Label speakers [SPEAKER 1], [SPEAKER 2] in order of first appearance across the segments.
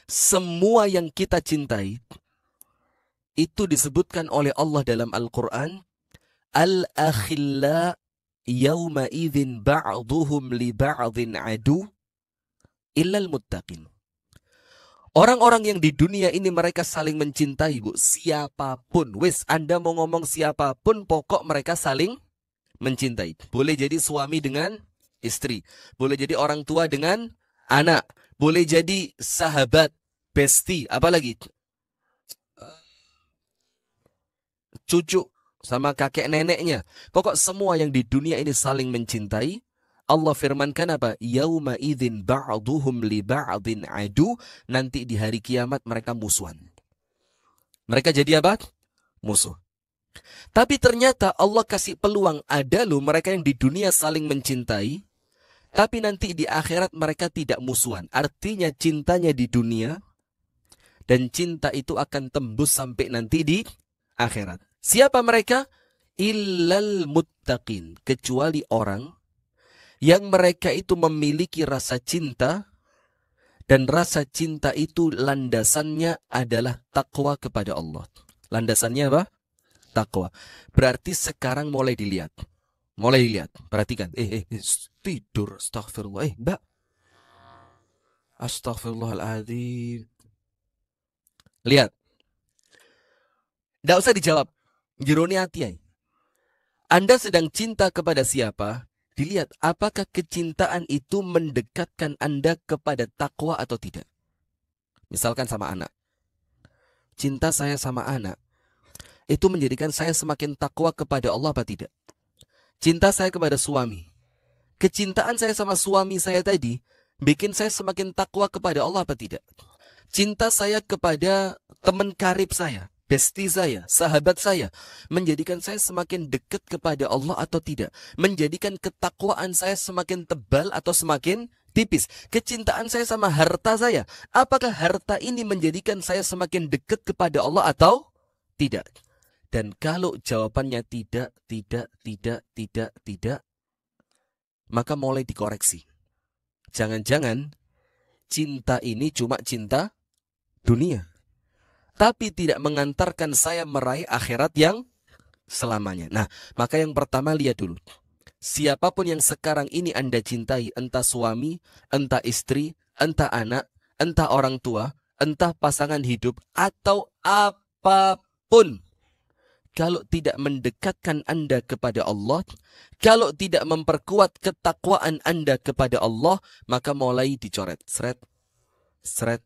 [SPEAKER 1] semua yang kita cintai itu disebutkan oleh Allah dalam Al-Quran, al-akhilla yawma idzin ba'duhum li ba'dhin adu illal muttaqin. Orang-orang yang di dunia ini mereka saling mencintai, Bu. Siapapun, wis, Anda mau ngomong siapapun, pokok mereka saling mencintai. Boleh jadi suami dengan istri, boleh jadi orang tua dengan anak, boleh jadi sahabat, bestie, apalagi cucu sama kakek neneknya. Pokok semua yang di dunia ini saling mencintai. Allah firmankan apa? Yauma idzin ba'duhum li ba'dhin adu. Nanti di hari kiamat mereka musuhan. Mereka jadi apa? Musuh. Tapi ternyata Allah kasih peluang, ada loh mereka yang di dunia saling mencintai, tapi nanti di akhirat mereka tidak musuhan. Artinya cintanya di dunia dan cinta itu akan tembus sampai nanti di akhirat. Siapa mereka? Illal muttaqin. Kecuali orang yang mereka itu memiliki rasa cinta, dan rasa cinta itu landasannya adalah takwa kepada Allah. Landasannya apa? Takwa. Berarti sekarang mulai dilihat. Mulai dilihat. Perhatikan. Tidur. Astagfirullah. Mbak. Astagfirullahaladzim. Lihat. Tidak usah dijawab. Jeroni hati. Anda sedang cinta kepada siapa? Dilihat apakah kecintaan itu mendekatkan Anda kepada takwa atau tidak. Misalkan sama anak. Cinta saya sama anak itu menjadikan saya semakin takwa kepada Allah apa tidak? Cinta saya kepada suami. Kecintaan saya sama suami saya tadi bikin saya semakin takwa kepada Allah apa tidak? Cinta saya kepada teman karib saya, bestie saya, sahabat saya, menjadikan saya semakin dekat kepada Allah atau tidak? Menjadikan ketakwaan saya semakin tebal atau semakin tipis? Kecintaan saya sama harta saya, apakah harta ini menjadikan saya semakin dekat kepada Allah atau tidak? Dan kalau jawabannya tidak, maka mulai dikoreksi. Jangan-jangan cinta ini cuma cinta dunia, tapi tidak mengantarkan saya meraih akhirat yang selamanya. Nah, maka yang pertama lihat dulu. Siapapun yang sekarang ini Anda cintai, entah suami, entah istri, entah anak, entah orang tua, entah pasangan hidup, atau apapun, kalau tidak mendekatkan Anda kepada Allah, kalau tidak memperkuat ketakwaan Anda kepada Allah, maka mulai dicoret. Seret, seret,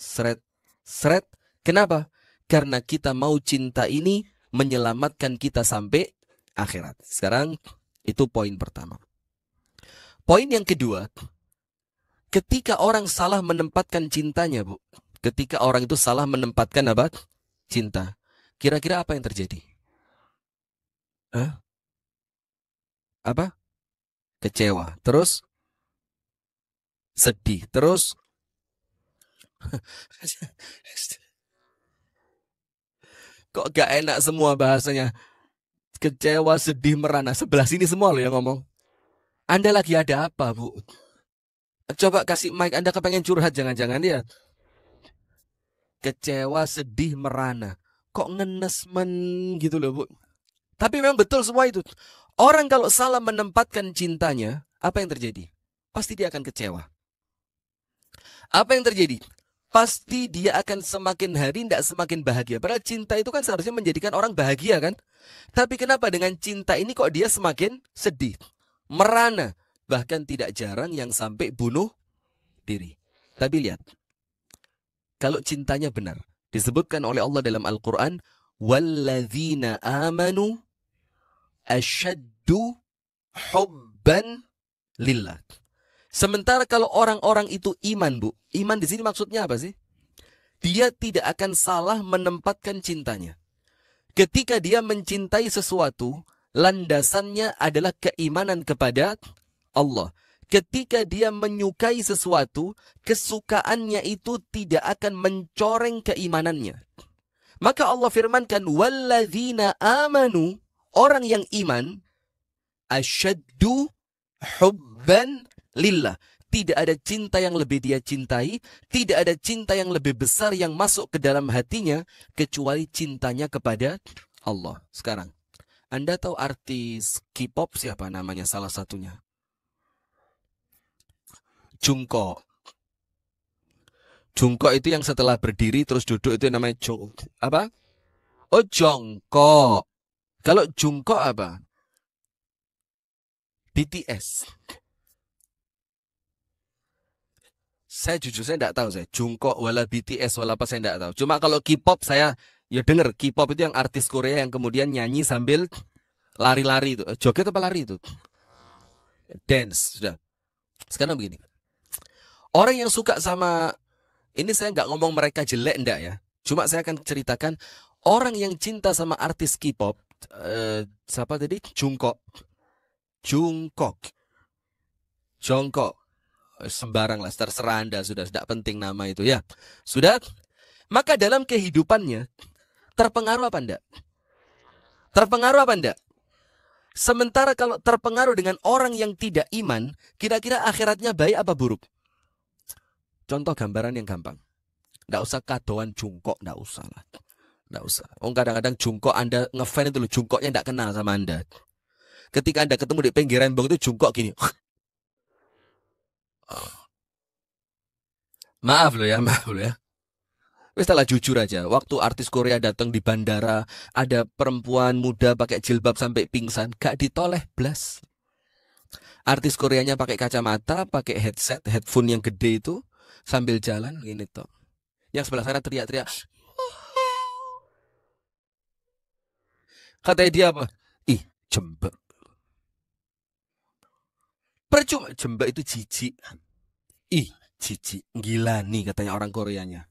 [SPEAKER 1] seret, seret. Kenapa? Karena kita mau cinta ini menyelamatkan kita sampai akhirat. Sekarang itu poin pertama. Poin yang kedua, ketika orang salah menempatkan cintanya, Bu. Ketika orang itu salah menempatkan apa? Cinta. Kira-kira apa yang terjadi? Apa? Kecewa. Terus? Sedih. Terus? Kok gak enak semua bahasanya? Kecewa, sedih, merana. Sebelah sini semua loh yang ngomong. Anda lagi ada apa, Bu? Coba kasih mic, Anda kepengen curhat jangan-jangan ya? Kecewa, sedih, merana. Kok ngenes gitu loh, Bu. Tapi memang betul semua itu. Orang kalau salah menempatkan cintanya, apa yang terjadi? Pasti dia akan kecewa. Apa yang terjadi? Pasti dia akan semakin hari tidak semakin bahagia. Padahal cinta itu kan seharusnya menjadikan orang bahagia kan? Tapi kenapa dengan cinta ini kok dia semakin sedih, merana, bahkan tidak jarang yang sampai bunuh diri. Tapi lihat, kalau cintanya benar, disebutkan oleh Allah dalam Al-Quran, walladzina amanu asyaddu hubban lillah. Sementara kalau orang-orang itu iman, Bu. Iman di sini maksudnya apa sih? Dia tidak akan salah menempatkan cintanya. Ketika dia mencintai sesuatu, landasannya adalah keimanan kepada Allah. Ketika dia menyukai sesuatu, kesukaannya itu tidak akan mencoreng keimanannya. Maka Allah firmankan, walladzina amanu, orang yang iman, asyaddu hubban lillah. Tidak ada cinta yang lebih dia cintai, tidak ada cinta yang lebih besar yang masuk ke dalam hatinya kecuali cintanya kepada Allah. Sekarang, Anda tahu artis K-pop siapa namanya salah satunya? Jungkook. Jungkook itu yang setelah berdiri terus duduk itu namanya apa? Oh, Jongkook. Kalau Jungkook apa? BTS. Saya jujur saya tidak tahu saya. Jungkook wala BTS wala apa saya tidak tahu. Cuma kalau K-pop saya ya dengar K-pop itu yang artis Korea yang kemudian nyanyi sambil lari-lari itu. Joget apa lari itu? Dance. Sudah. Sekarang begini. Orang yang suka sama ini saya nggak ngomong mereka jelek enggak ya. Cuma saya akan ceritakan orang yang cinta sama artis K-pop siapa tadi? Jungkook. Jongkok. Sembarang lah, terserah Anda, sudah tidak penting nama itu ya. Sudah. Maka dalam kehidupannya terpengaruh apa enggak? Terpengaruh apa enggak? Sementara kalau terpengaruh dengan orang yang tidak iman, kira-kira akhiratnya baik apa buruk? Contoh gambaran yang gampang. Enggak usah kadoan Jungkook, enggak usah lah. Enggak usah. Kadang-kadang Jungkook Anda ngefans itu loh, Jungkooknya enggak kenal sama Anda. Ketika Anda ketemu di pinggiran bong itu Jungkook gini. Maaf loh ya. Setelah jujur aja, waktu artis Korea datang di bandara, ada perempuan muda pakai jilbab sampai pingsan, gak ditoleh blas. Artis Koreanya pakai kacamata, pakai headphone yang gede itu, sambil jalan gini toh. Yang sebelah sana teriak-teriak. Katanya dia apa? Ih, jembek. Percuma, jembek itu jijik. Ih, jijik. Gila nih katanya orang Koreanya.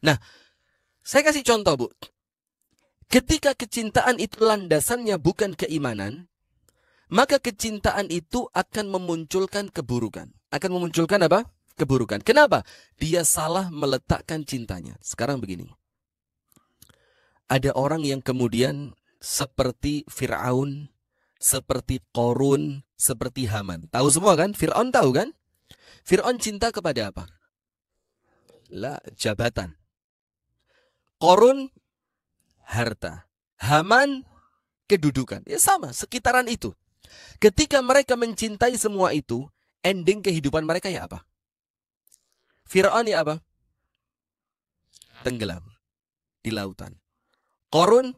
[SPEAKER 1] Nah, saya kasih contoh, Bu. Ketika kecintaan itu landasannya bukan keimanan, maka kecintaan itu akan memunculkan keburukan. Akan memunculkan apa? Keburukan. Kenapa? Dia salah meletakkan cintanya. Sekarang begini. Ada orang yang kemudian seperti Fir'aun, seperti Qorun, seperti Haman. Tahu semua kan? Fir'aun tahu kan? Fir'aun cinta kepada apa? Lah, jabatan. Qorun, harta. Haman, kedudukan. Ya sama, sekitaran itu. Ketika mereka mencintai semua itu, ending kehidupan mereka ya apa? Fir'aun ya apa? Tenggelam di lautan. Qorun,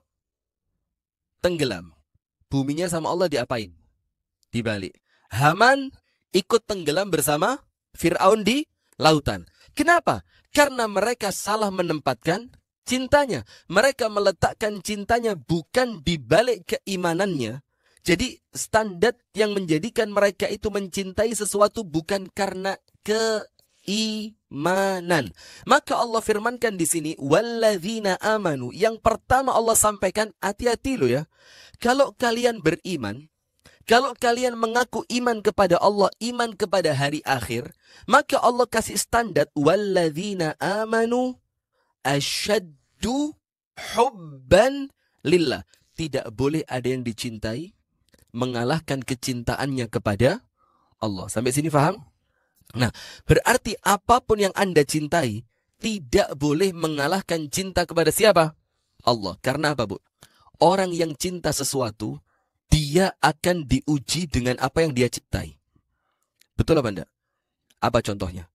[SPEAKER 1] tenggelam. Buminya sama Allah diapain? Dibalik. Haman ikut tenggelam bersama Fir'aun di lautan. Kenapa? Karena mereka salah menempatkan cintanya. Mereka meletakkan cintanya bukan di balik keimanannya. Jadi standar yang menjadikan mereka itu mencintai sesuatu bukan karena keimanan. Maka Allah firmankan di sini, walladzina amanu. Yang pertama Allah sampaikan, hati-hati loh ya. Kalau kalian beriman, kalau kalian mengaku iman kepada Allah, iman kepada hari akhir, maka Allah kasih standar, walladzina amanu asyaddu hubban lillah. Tidak boleh ada yang dicintai mengalahkan kecintaannya kepada Allah. Sampai sini paham? Nah, berarti apapun yang Anda cintai tidak boleh mengalahkan cinta kepada siapa? Allah. Karena apa, Bu? Orang yang cinta sesuatu, dia akan diuji dengan apa yang dia cintai. Betul apa enggak? Apa contohnya?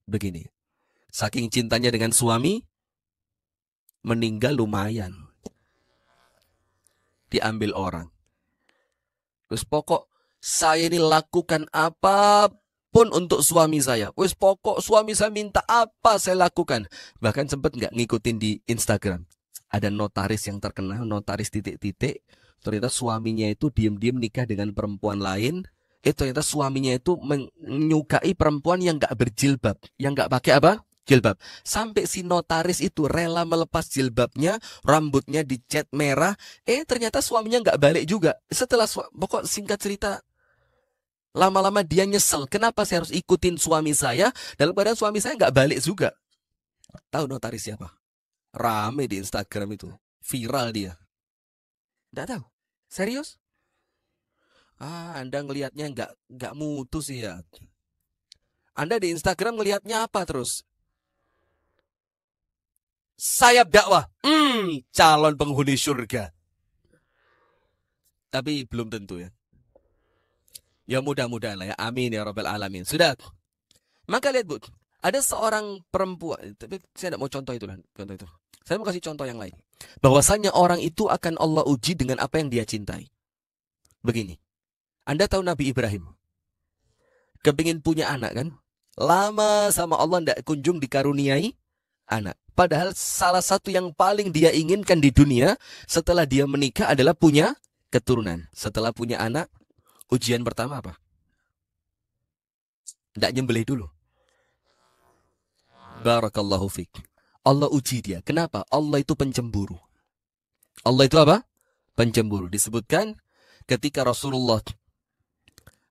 [SPEAKER 1] Begini. Saking cintanya dengan suami, meninggal lumayan. Diambil orang. Terus pokok saya ini lakukan apapun untuk suami saya. Wes pokok suami saya minta apa saya lakukan. Bahkan sempat nggak ngikutin di Instagram. Ada notaris yang terkenal, notaris titik-titik. Ternyata suaminya itu diam-diam nikah dengan perempuan lain. Ternyata suaminya itu menyukai perempuan yang nggak berjilbab, yang nggak pakai apa? Jilbab. Sampai si notaris itu rela melepas jilbabnya, rambutnya dicat merah. Ternyata suaminya nggak balik juga. Setelah pokok singkat cerita, lama-lama dia nyesel. Kenapa saya harus ikutin suami saya? Dalam keadaan suami saya nggak balik juga. Tahu notaris siapa? Rame di Instagram itu, viral dia. Nggak tahu. Serius? Anda ngelihatnya nggak mutu sih ya. Anda di Instagram ngelihatnya apa terus? Sayap dakwah. Calon penghuni surga. Tapi belum tentu ya. Ya mudah-mudahan lah ya. Amin ya rabbal alamin. Sudah. Maka lihat Bu, ada seorang perempuan, tapi saya tidak mau contoh itu lah, contoh itu. Saya mau kasih contoh yang lain. Bahwasanya orang itu akan Allah uji dengan apa yang dia cintai. Begini, Anda tahu Nabi Ibrahim, kepingin punya anak kan? Lama sama Allah tidak kunjung dikaruniai anak. Padahal salah satu yang paling dia inginkan di dunia setelah dia menikah adalah punya keturunan. Setelah punya anak, ujian pertama apa? Tidak nyembelih dulu. Barakallahu fiik. Allah uji dia. Kenapa? Allah itu pencemburu. Allah itu apa? Pencemburu. Disebutkan ketika Rasulullah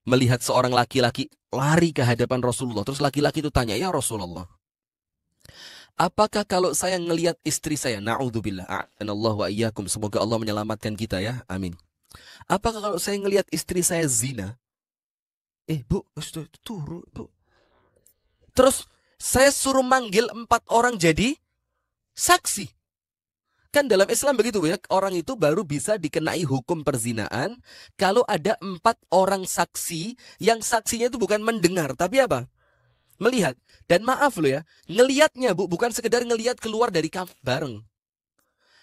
[SPEAKER 1] melihat seorang laki-laki lari ke hadapan Rasulullah. Terus laki-laki itu tanya, ya Rasulullah, apakah kalau saya ngelihat istri saya, na'udzubillah, a'anallahu wa iyyakum, semoga Allah menyelamatkan kita ya, amin. Apakah kalau saya ngelihat istri saya zina, Bu, turun, Bu. Terus saya suruh manggil 4 orang jadi saksi. Kan dalam Islam begitu ya, orang itu baru bisa dikenai hukum perzinaan kalau ada 4 orang saksi, yang saksinya itu bukan mendengar, tapi apa? Melihat. Dan maaf loh ya, ngelihatnya Bu, bukan sekedar ngelihat keluar dari kamar bareng.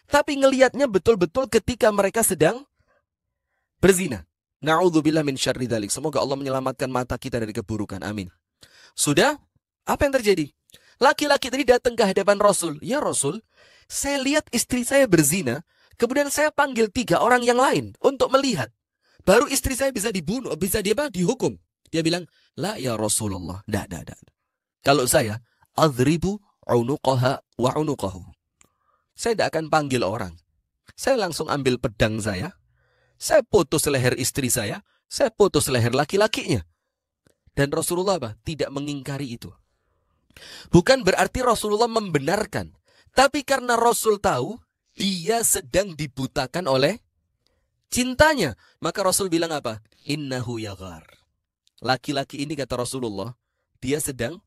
[SPEAKER 1] Tapi ngelihatnya betul-betul ketika mereka sedang berzina. Na'udzubillah min syarri dzalik. Semoga Allah menyelamatkan mata kita dari keburukan. Amin. Sudah? Apa yang terjadi? Laki-laki tadi datang ke hadapan Rasul. Ya Rasul, saya lihat istri saya berzina. Kemudian saya panggil 3 orang yang lain untuk melihat. Baru istri saya bisa dibunuh, bisa dihukum. Dia bilang, la ya Rasulullah. Dah. Kalau saya, adribu unuqaha wa unuqahu. Saya tidak akan panggil orang. Saya langsung ambil pedang saya putus leher istri saya putus leher laki-lakinya. Dan Rasulullah apa? Tidak mengingkari itu. Bukan berarti Rasulullah membenarkan. Tapi karena Rasul tahu dia sedang dibutakan oleh cintanya. Maka Rasul bilang apa? Innahu yaghar. Laki-laki ini kata Rasulullah, dia sedang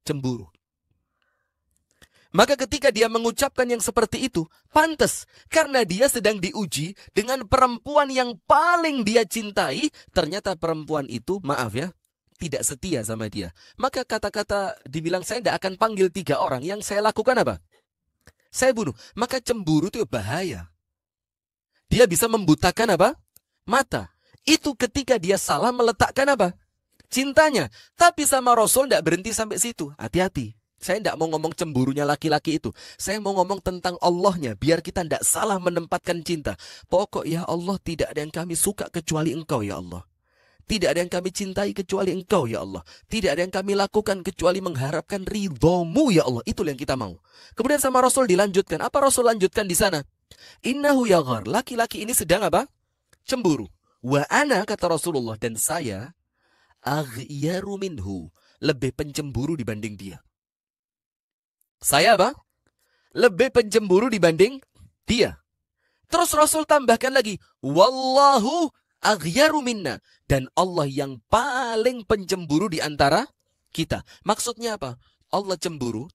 [SPEAKER 1] cemburu. Maka ketika dia mengucapkan yang seperti itu, pantas. Karena dia sedang diuji dengan perempuan yang paling dia cintai. Ternyata perempuan itu, maaf ya, tidak setia sama dia. Maka kata-kata dibilang, saya tidak akan panggil 3 orang. Yang saya lakukan apa? Saya bunuh. Maka cemburu itu bahaya. Dia bisa membutakan apa? Mata. Itu ketika dia salah meletakkan apa? Cintanya. Tapi sama Rasul tidak berhenti sampai situ. Hati-hati. Saya tidak mau ngomong cemburunya laki-laki itu. Saya mau ngomong tentang Allahnya. Biar kita tidak salah menempatkan cinta. Pokok ya Allah, tidak ada yang kami suka kecuali Engkau ya Allah. Tidak ada yang kami cintai kecuali Engkau ya Allah. Tidak ada yang kami lakukan kecuali mengharapkan ridho-Mu ya Allah. Itulah yang kita mau. Kemudian sama Rasul dilanjutkan. Apa Rasul lanjutkan di sana? Innahu yaghar. Laki-laki ini sedang apa? Cemburu. Wa ana, kata Rasulullah, dan saya aghyaru minhu. Lebih pencemburu dibanding dia. Saya apa? Lebih pencemburu dibanding dia. Terus Rasul tambahkan lagi, wallahu aghyaru minna, dan Allah yang paling pencemburu di antara kita. Maksudnya apa? Allah cemburu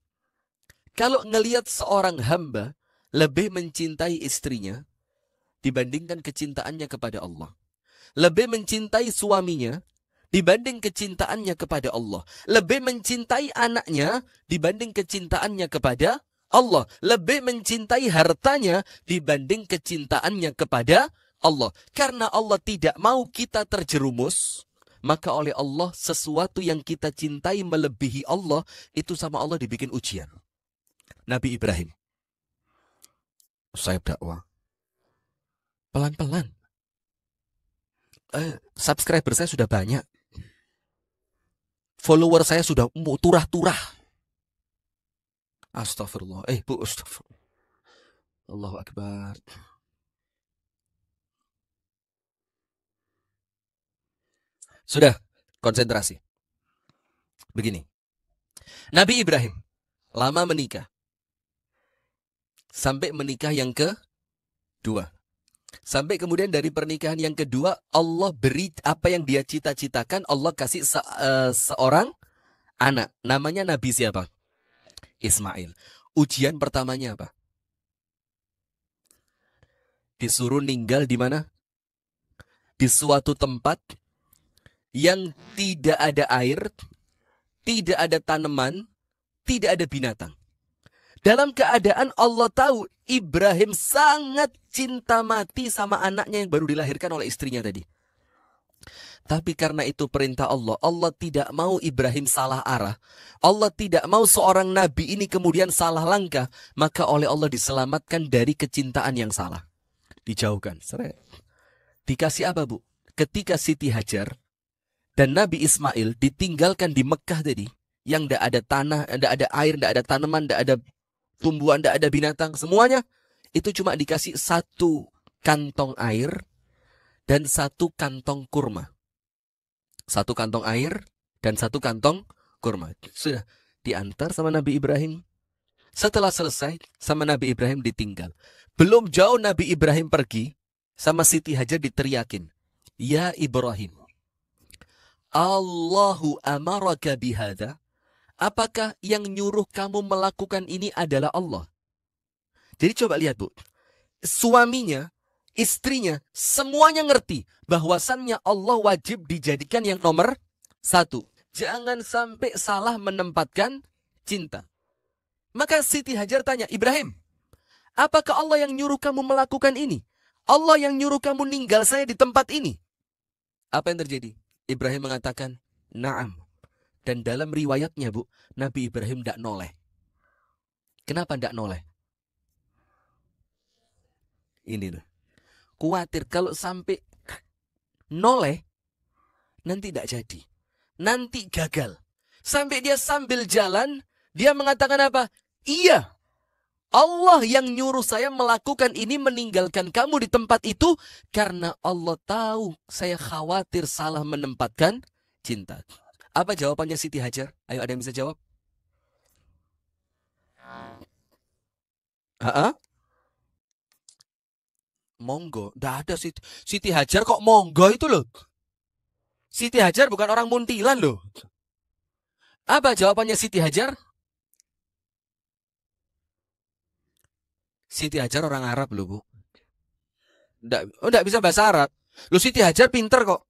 [SPEAKER 1] kalau ngelihat seorang hamba lebih mencintai istrinya dibandingkan kecintaannya kepada Allah. Lebih mencintai suaminya dibanding kecintaannya kepada Allah. Lebih mencintai anaknya dibanding kecintaannya kepada Allah. Lebih mencintai hartanya dibanding kecintaannya kepada Allah. Karena Allah tidak mau kita terjerumus, maka oleh Allah sesuatu yang kita cintai melebihi Allah, itu sama Allah dibikin ujian. Nabi Ibrahim. Saya dakwah. Pelan-pelan. Subscriber saya sudah banyak. Follower saya sudah turah-turah. Astagfirullah. Bu, astagfirullah. Allahu Akbar. Sudah, konsentrasi. Begini. Nabi Ibrahim lama menikah. Sampai menikah yang kedua. Sampai kemudian dari pernikahan yang kedua, Allah beri apa yang dia cita-citakan, Allah kasih seorang anak. Namanya Nabi siapa? Ismail. Ujian pertamanya apa? Disuruh ninggal di mana? Di suatu tempat yang tidak ada air, tidak ada tanaman, tidak ada binatang. Dalam keadaan Allah tahu Ibrahim sangat cinta mati sama anaknya yang baru dilahirkan oleh istrinya tadi. Tapi karena itu perintah Allah, Allah tidak mau Ibrahim salah arah. Allah tidak mau seorang nabi ini kemudian salah langkah. Maka oleh Allah diselamatkan dari kecintaan yang salah. Dijauhkan. Dikasih apa, Bu? Ketika Siti Hajar dan Nabi Ismail ditinggalkan di Mekah tadi, yang tidak ada tanah, tidak ada air, tidak ada tanaman, tidak ada tumbuhan, tidak ada binatang, semuanya itu cuma dikasih satu kantong air dan satu kantong kurma. Satu kantong air dan satu kantong kurma. Sudah diantar sama Nabi Ibrahim. Setelah selesai, sama Nabi Ibrahim ditinggal. Belum jauh Nabi Ibrahim pergi, sama Siti Hajar diteriakin, "Ya Ibrahim, Allahu amaraka bihada." Apakah yang nyuruh kamu melakukan ini adalah Allah? Jadi coba lihat, Bu. Suaminya, istrinya, semuanya ngerti bahwasannya Allah wajib dijadikan yang nomor satu. Jangan sampai salah menempatkan cinta. Maka Siti Hajar tanya, "Ibrahim, apakah Allah yang nyuruh kamu melakukan ini? Allah yang nyuruh kamu ninggal saya di tempat ini?" Apa yang terjadi? Ibrahim mengatakan, "Na'am." Dan dalam riwayatnya, Bu, Nabi Ibrahim tidak noleh. Kenapa tidak noleh? Ini loh. Khawatir kalau sampai noleh, nanti tidak jadi. Nanti gagal. Sampai dia sambil jalan, dia mengatakan apa? "Iya, Allah yang nyuruh saya melakukan ini, meninggalkan kamu di tempat itu, karena Allah tahu saya khawatir salah menempatkan cinta." Apa jawabannya Siti Hajar? Ayo, ada yang bisa jawab? Monggo. Nggak ada Siti Hajar kok monggo itu loh. Siti Hajar bukan orang Muntilan loh. Apa jawabannya Siti Hajar? Siti Hajar orang Arab loh, Bu. Nggak bisa bahasa Arab. Loh, Siti Hajar pinter kok.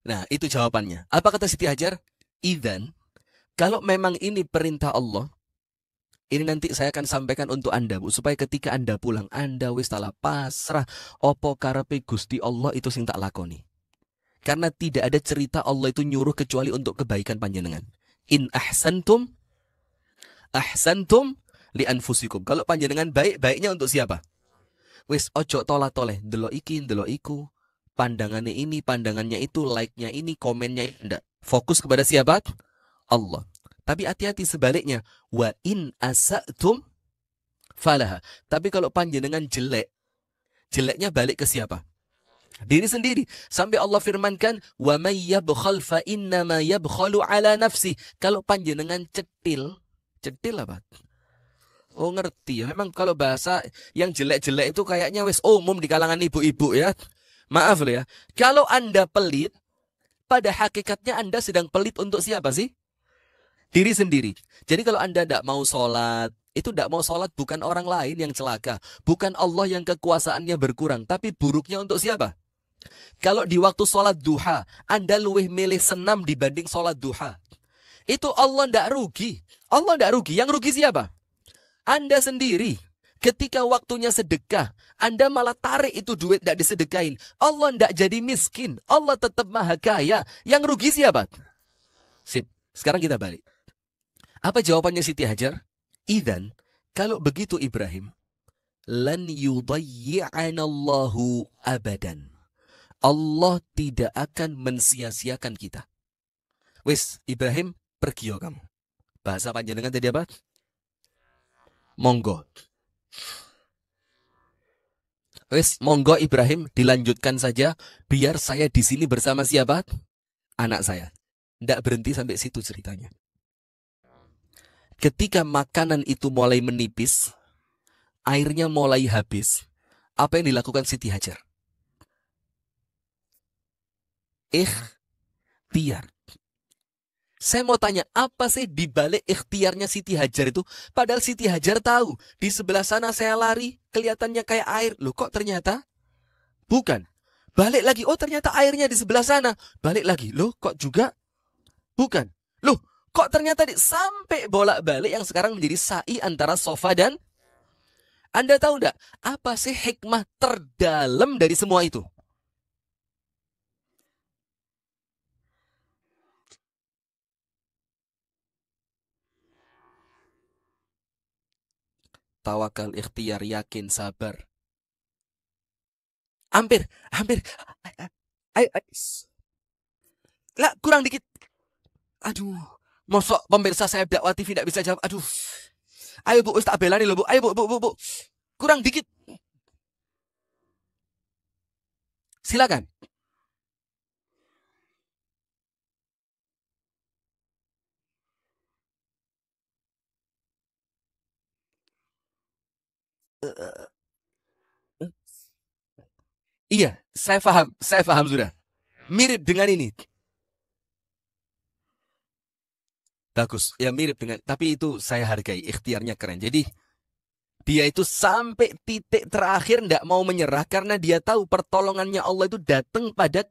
[SPEAKER 1] Nah, itu jawabannya. Apa kata Siti Hajar? "Idzan, kalau memang ini perintah Allah, ini nanti saya akan sampaikan untuk Anda, Bu, supaya ketika Anda pulang, Anda wis tala pasrah opo karepe Gusti Allah itu sing tak lakoni." Karena tidak ada cerita Allah itu nyuruh kecuali untuk kebaikan panjenengan. In ahsantum li anfusikum. Kalau panjenengan baik, baiknya untuk siapa? Wis ojo tolah-toleh, ndelok iki, ndelok iku. Pandangannya ini, pandangannya itu, like-nya ini, komennya ini. Enggak. Fokus kepada siapa? Allah. Tapi hati-hati sebaliknya. Wa in asa'tum falaha. Tapi kalau panjenengan jelek, jeleknya balik ke siapa? Diri sendiri. Sampai Allah firmankan, "Wa may yabkhal fa innama yabkhalu ala nafsi." Kalau panjenengan cetil apa? Oh, ngerti ya. Memang kalau bahasa yang jelek-jelek itu kayaknya wis umum di kalangan ibu-ibu ya. Maaf loh ya. Kalau Anda pelit, pada hakikatnya Anda sedang pelit untuk siapa sih? Diri sendiri. Jadi kalau Anda tidak mau sholat, itu tidak mau sholat bukan orang lain yang celaka. Bukan Allah yang kekuasaannya berkurang. Tapi buruknya untuk siapa? Kalau di waktu sholat duha, Anda lebih milih senam dibanding sholat duha. Itu Allah tidak rugi. Allah tidak rugi. Yang rugi siapa? Anda sendiri. Ketika waktunya sedekah, Anda malah tarik itu duit tidak disedekain. Allah tidak jadi miskin. Allah tetap maha kaya. Yang rugi siapa? Sip. Sekarang kita balik. Apa jawabannya Siti Hajar? Idzan, kalau begitu Ibrahim, lan yudayyi'anallahu abadan. Allah tidak akan mensia-siakan kita. Wis, Ibrahim, pergi yo kamu. Bahasa panjenengan tadi apa? Monggo. Wis, monggo Ibrahim, dilanjutkan saja. Biar saya di sini bersama siapa? Anak saya. Tidak berhenti sampai situ ceritanya. Ketika makanan itu mulai menipis, airnya mulai habis, Apa yang dilakukan Siti Hajar? Ikhtiar. Saya mau tanya, apa sih dibalik ikhtiarnya Siti Hajar itu? Padahal Siti Hajar tahu, di sebelah sana saya lari, kelihatannya kayak air. Loh kok ternyata? Bukan. Balik lagi, oh ternyata airnya di sebelah sana. Balik lagi, loh kok juga? Bukan. Loh, kok ternyata sampai bolak-balik yang sekarang menjadi sa'i antara sofa dan... Anda tahu enggak, apa sih hikmah terdalam dari semua itu? Tawakal, ikhtiar, yakin, sabar. Hampir. Ayo. Lah, kurang dikit. Aduh, mosok pemirsa saya dakwah TV tidak bisa jawab. Aduh. Ayo Bu, tak belani loh Bu. Ayo Bu. Kurang dikit. Silakan. Iya, saya paham sudah. Mirip dengan ini. Bagus, ya mirip dengan, tapi itu saya hargai, ikhtiarnya keren. Jadi dia itu sampai titik terakhir tidak mau menyerah karena dia tahu pertolongannya Allah itu datang pada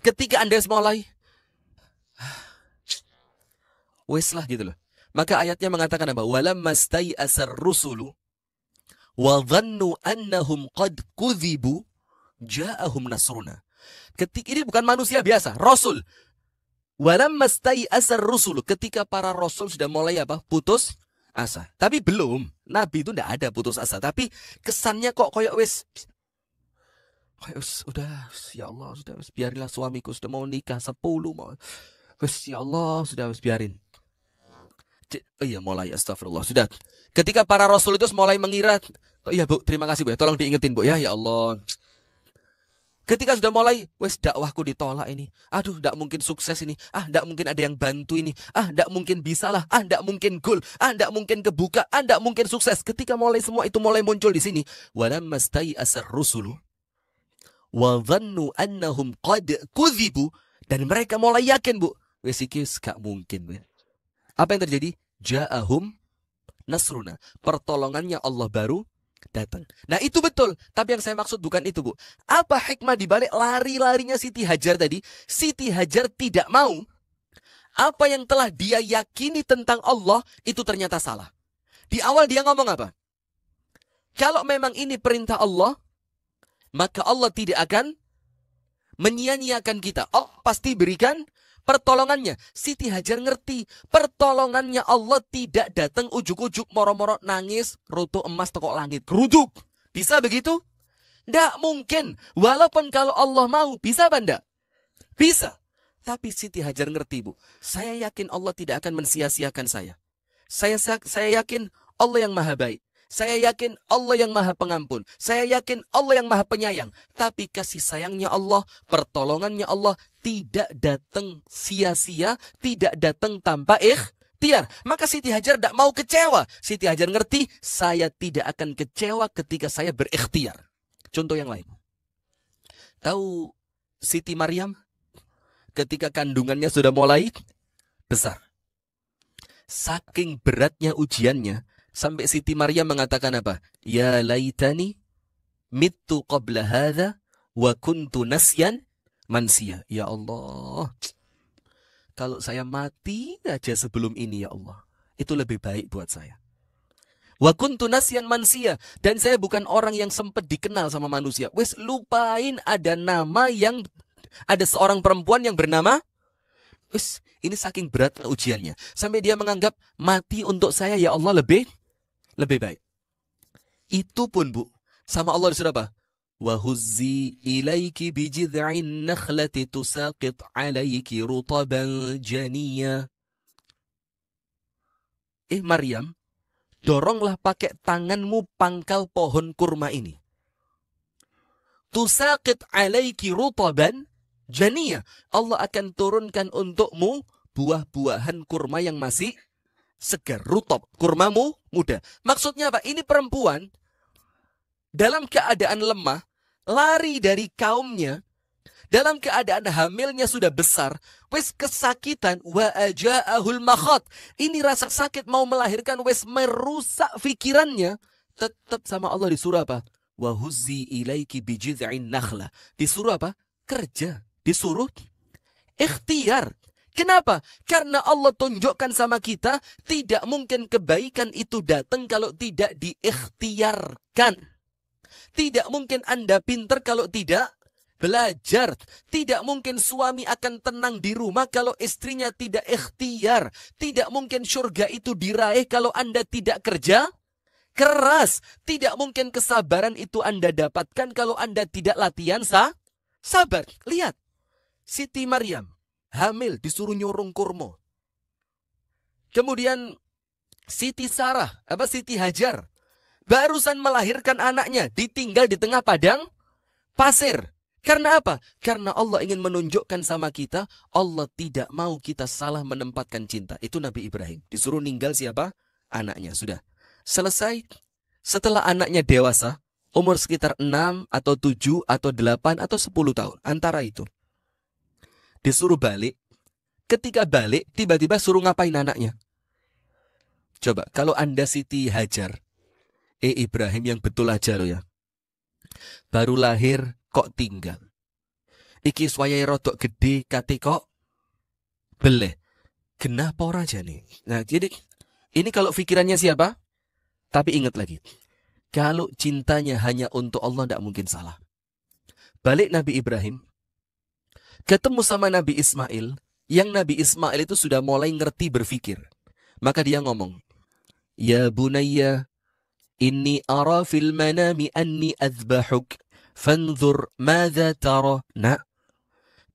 [SPEAKER 1] ketika Anda mulai wes lah gitu loh. Maka ayatnya mengatakan apa? Walamma stai'asar rusulu wa dhannu annahum qad kudzibu ja'ahum nasruna. Ketika ini bukan manusia biasa, rasul. Walamma stai'asar rusulu, ketika para rasul sudah mulai apa? Putus asa. Tapi belum. Nabi itu tidak ada putus asa, tapi kesannya kok kayak wes udah ya Allah, sudah biarilah suamiku sudah mau nikah 10 mau. Wes ya Allah, sudah biarin. Oh iya, mulai astagfirullah. Sudah. Ketika para rasul itu mulai mengira, oh iya Bu, terima kasih Bu ya. Tolong diingetin Bu ya, ya Allah. Ketika sudah mulai, wes dakwahku ditolak ini. Aduh, tidak mungkin sukses ini. Tidak mungkin ada yang bantu ini. Tidak mungkin bisa lah. Tidak mungkin goal. Tidak mungkin kebuka. Tidak mungkin sukses. Ketika mulai semua itu mulai muncul di sini. Walamma stai'asar rusulu wa dhannu annahum qad kudzibu, dan mereka mulai yakin Bu. Wes iki gak mungkin Bu. Apa yang terjadi? Ja'ahum nasruna. Pertolongannya Allah baru datang. Nah itu betul. Tapi yang saya maksud bukan itu Bu. Apa hikmah dibalik lari-larinya Siti Hajar tadi? Siti Hajar tidak mau apa yang telah dia yakini tentang Allah itu ternyata salah. Di awal dia ngomong apa? Kalau memang ini perintah Allah, maka Allah tidak akan menyia-nyiakan kita. Allah pasti berikan pertolongannya. Siti Hajar ngerti pertolongannya Allah tidak datang ujuk-ujuk moro-moro nangis rutu emas toko langit geruduk. Bisa begitu? Tidak mungkin. Walaupun kalau Allah mau, bisa apa enggak? Bisa. Tapi Siti Hajar ngerti Bu, saya yakin Allah tidak akan mensia-siakan saya. Saya yakin Allah yang maha baik. Saya yakin Allah yang maha pengampun. Saya yakin Allah yang maha penyayang. Tapi kasih sayangnya Allah, pertolongannya Allah tidak datang sia-sia, tidak datang tanpa ikhtiar. Maka Siti Hajar tidak mau kecewa. Siti Hajar ngerti, saya tidak akan kecewa ketika saya berikhtiar. Contoh yang lain. Tahu Siti Maryam? Ketika kandungannya sudah mulai besar. Saking beratnya ujiannya, sampai Siti Maryam mengatakan apa? Ya laitani mittu qabla hadha wa kuntu nasyan mansia. Ya Allah, kalau saya mati aja sebelum ini ya Allah, itu lebih baik buat saya. Wa kuntu nasyan mansia, dan saya bukan orang yang sempat dikenal sama manusia. Wes lupain ada nama yang ada seorang perempuan yang bernama. Wes ini saking berat ujiannya, sampai dia menganggap mati untuk saya ya Allah lebih baik. Itu pun Bu, sama Allah disuruh apa? Wa huzzi ilaiki bijid'in nakhlati tusaqit 'alaiki rutaban janiyya. Maryam, doronglah pakai tanganmu pangkal pohon kurma ini. Tusaqit 'alaiki rutaban janiyya. Allah akan turunkan untukmu buah-buahan kurma yang masih segar, rutab, kurmamu muda. Maksudnya apa? Ini perempuan dalam keadaan lemah, lari dari kaumnya, dalam keadaan hamilnya sudah besar, wes kesakitan, wa aja'ahul makhot. Ini rasa sakit mau melahirkan, wes merusak pikirannya. Tetap sama Allah disuruh apa? Wa huzzi ilaiki bijid'in nakhla. Disuruh apa? Kerja. Disuruh ikhtiar. Kenapa? Karena Allah tunjukkan sama kita, tidak mungkin kebaikan itu datang kalau tidak diikhtiarkan. Tidak mungkin Anda pintar kalau tidak belajar. Tidak mungkin suami akan tenang di rumah kalau istrinya tidak ikhtiar. Tidak mungkin surga itu diraih kalau Anda tidak kerja keras. Tidak mungkin kesabaran itu Anda dapatkan kalau Anda tidak latihan sabar. Lihat, Siti Maryam hamil disuruh nyurung kurma. Kemudian Siti Hajar barusan melahirkan anaknya, ditinggal di tengah padang pasir. Karena apa? Karena Allah ingin menunjukkan sama kita, Allah tidak mau kita salah menempatkan cinta. Itu Nabi Ibrahim. Disuruh ninggal siapa? Anaknya. Sudah. Selesai. Setelah anaknya dewasa, umur sekitar 6 atau 7 atau 8 atau 10 tahun. Antara itu. Disuruh balik. Ketika balik, tiba-tiba suruh ngapain anaknya? Coba, kalau Anda Siti Hajar, Ibrahim yang betul aja loh ya. Baru lahir kok tinggal. Iki swayai rodok gede kate kok beleh. Kenapa ora aja nih? Nah, jadi ini kalau pikirannya siapa? Tapi ingat lagi. Kalau cintanya hanya untuk Allah, tidak mungkin salah. Balik Nabi Ibrahim. Ketemu sama Nabi Ismail. Yang Nabi Ismail itu sudah mulai ngerti berpikir. Maka dia ngomong. Ya bunayya, inni ara fil manami anni azbahuk. Fanzur madza tara. Nah,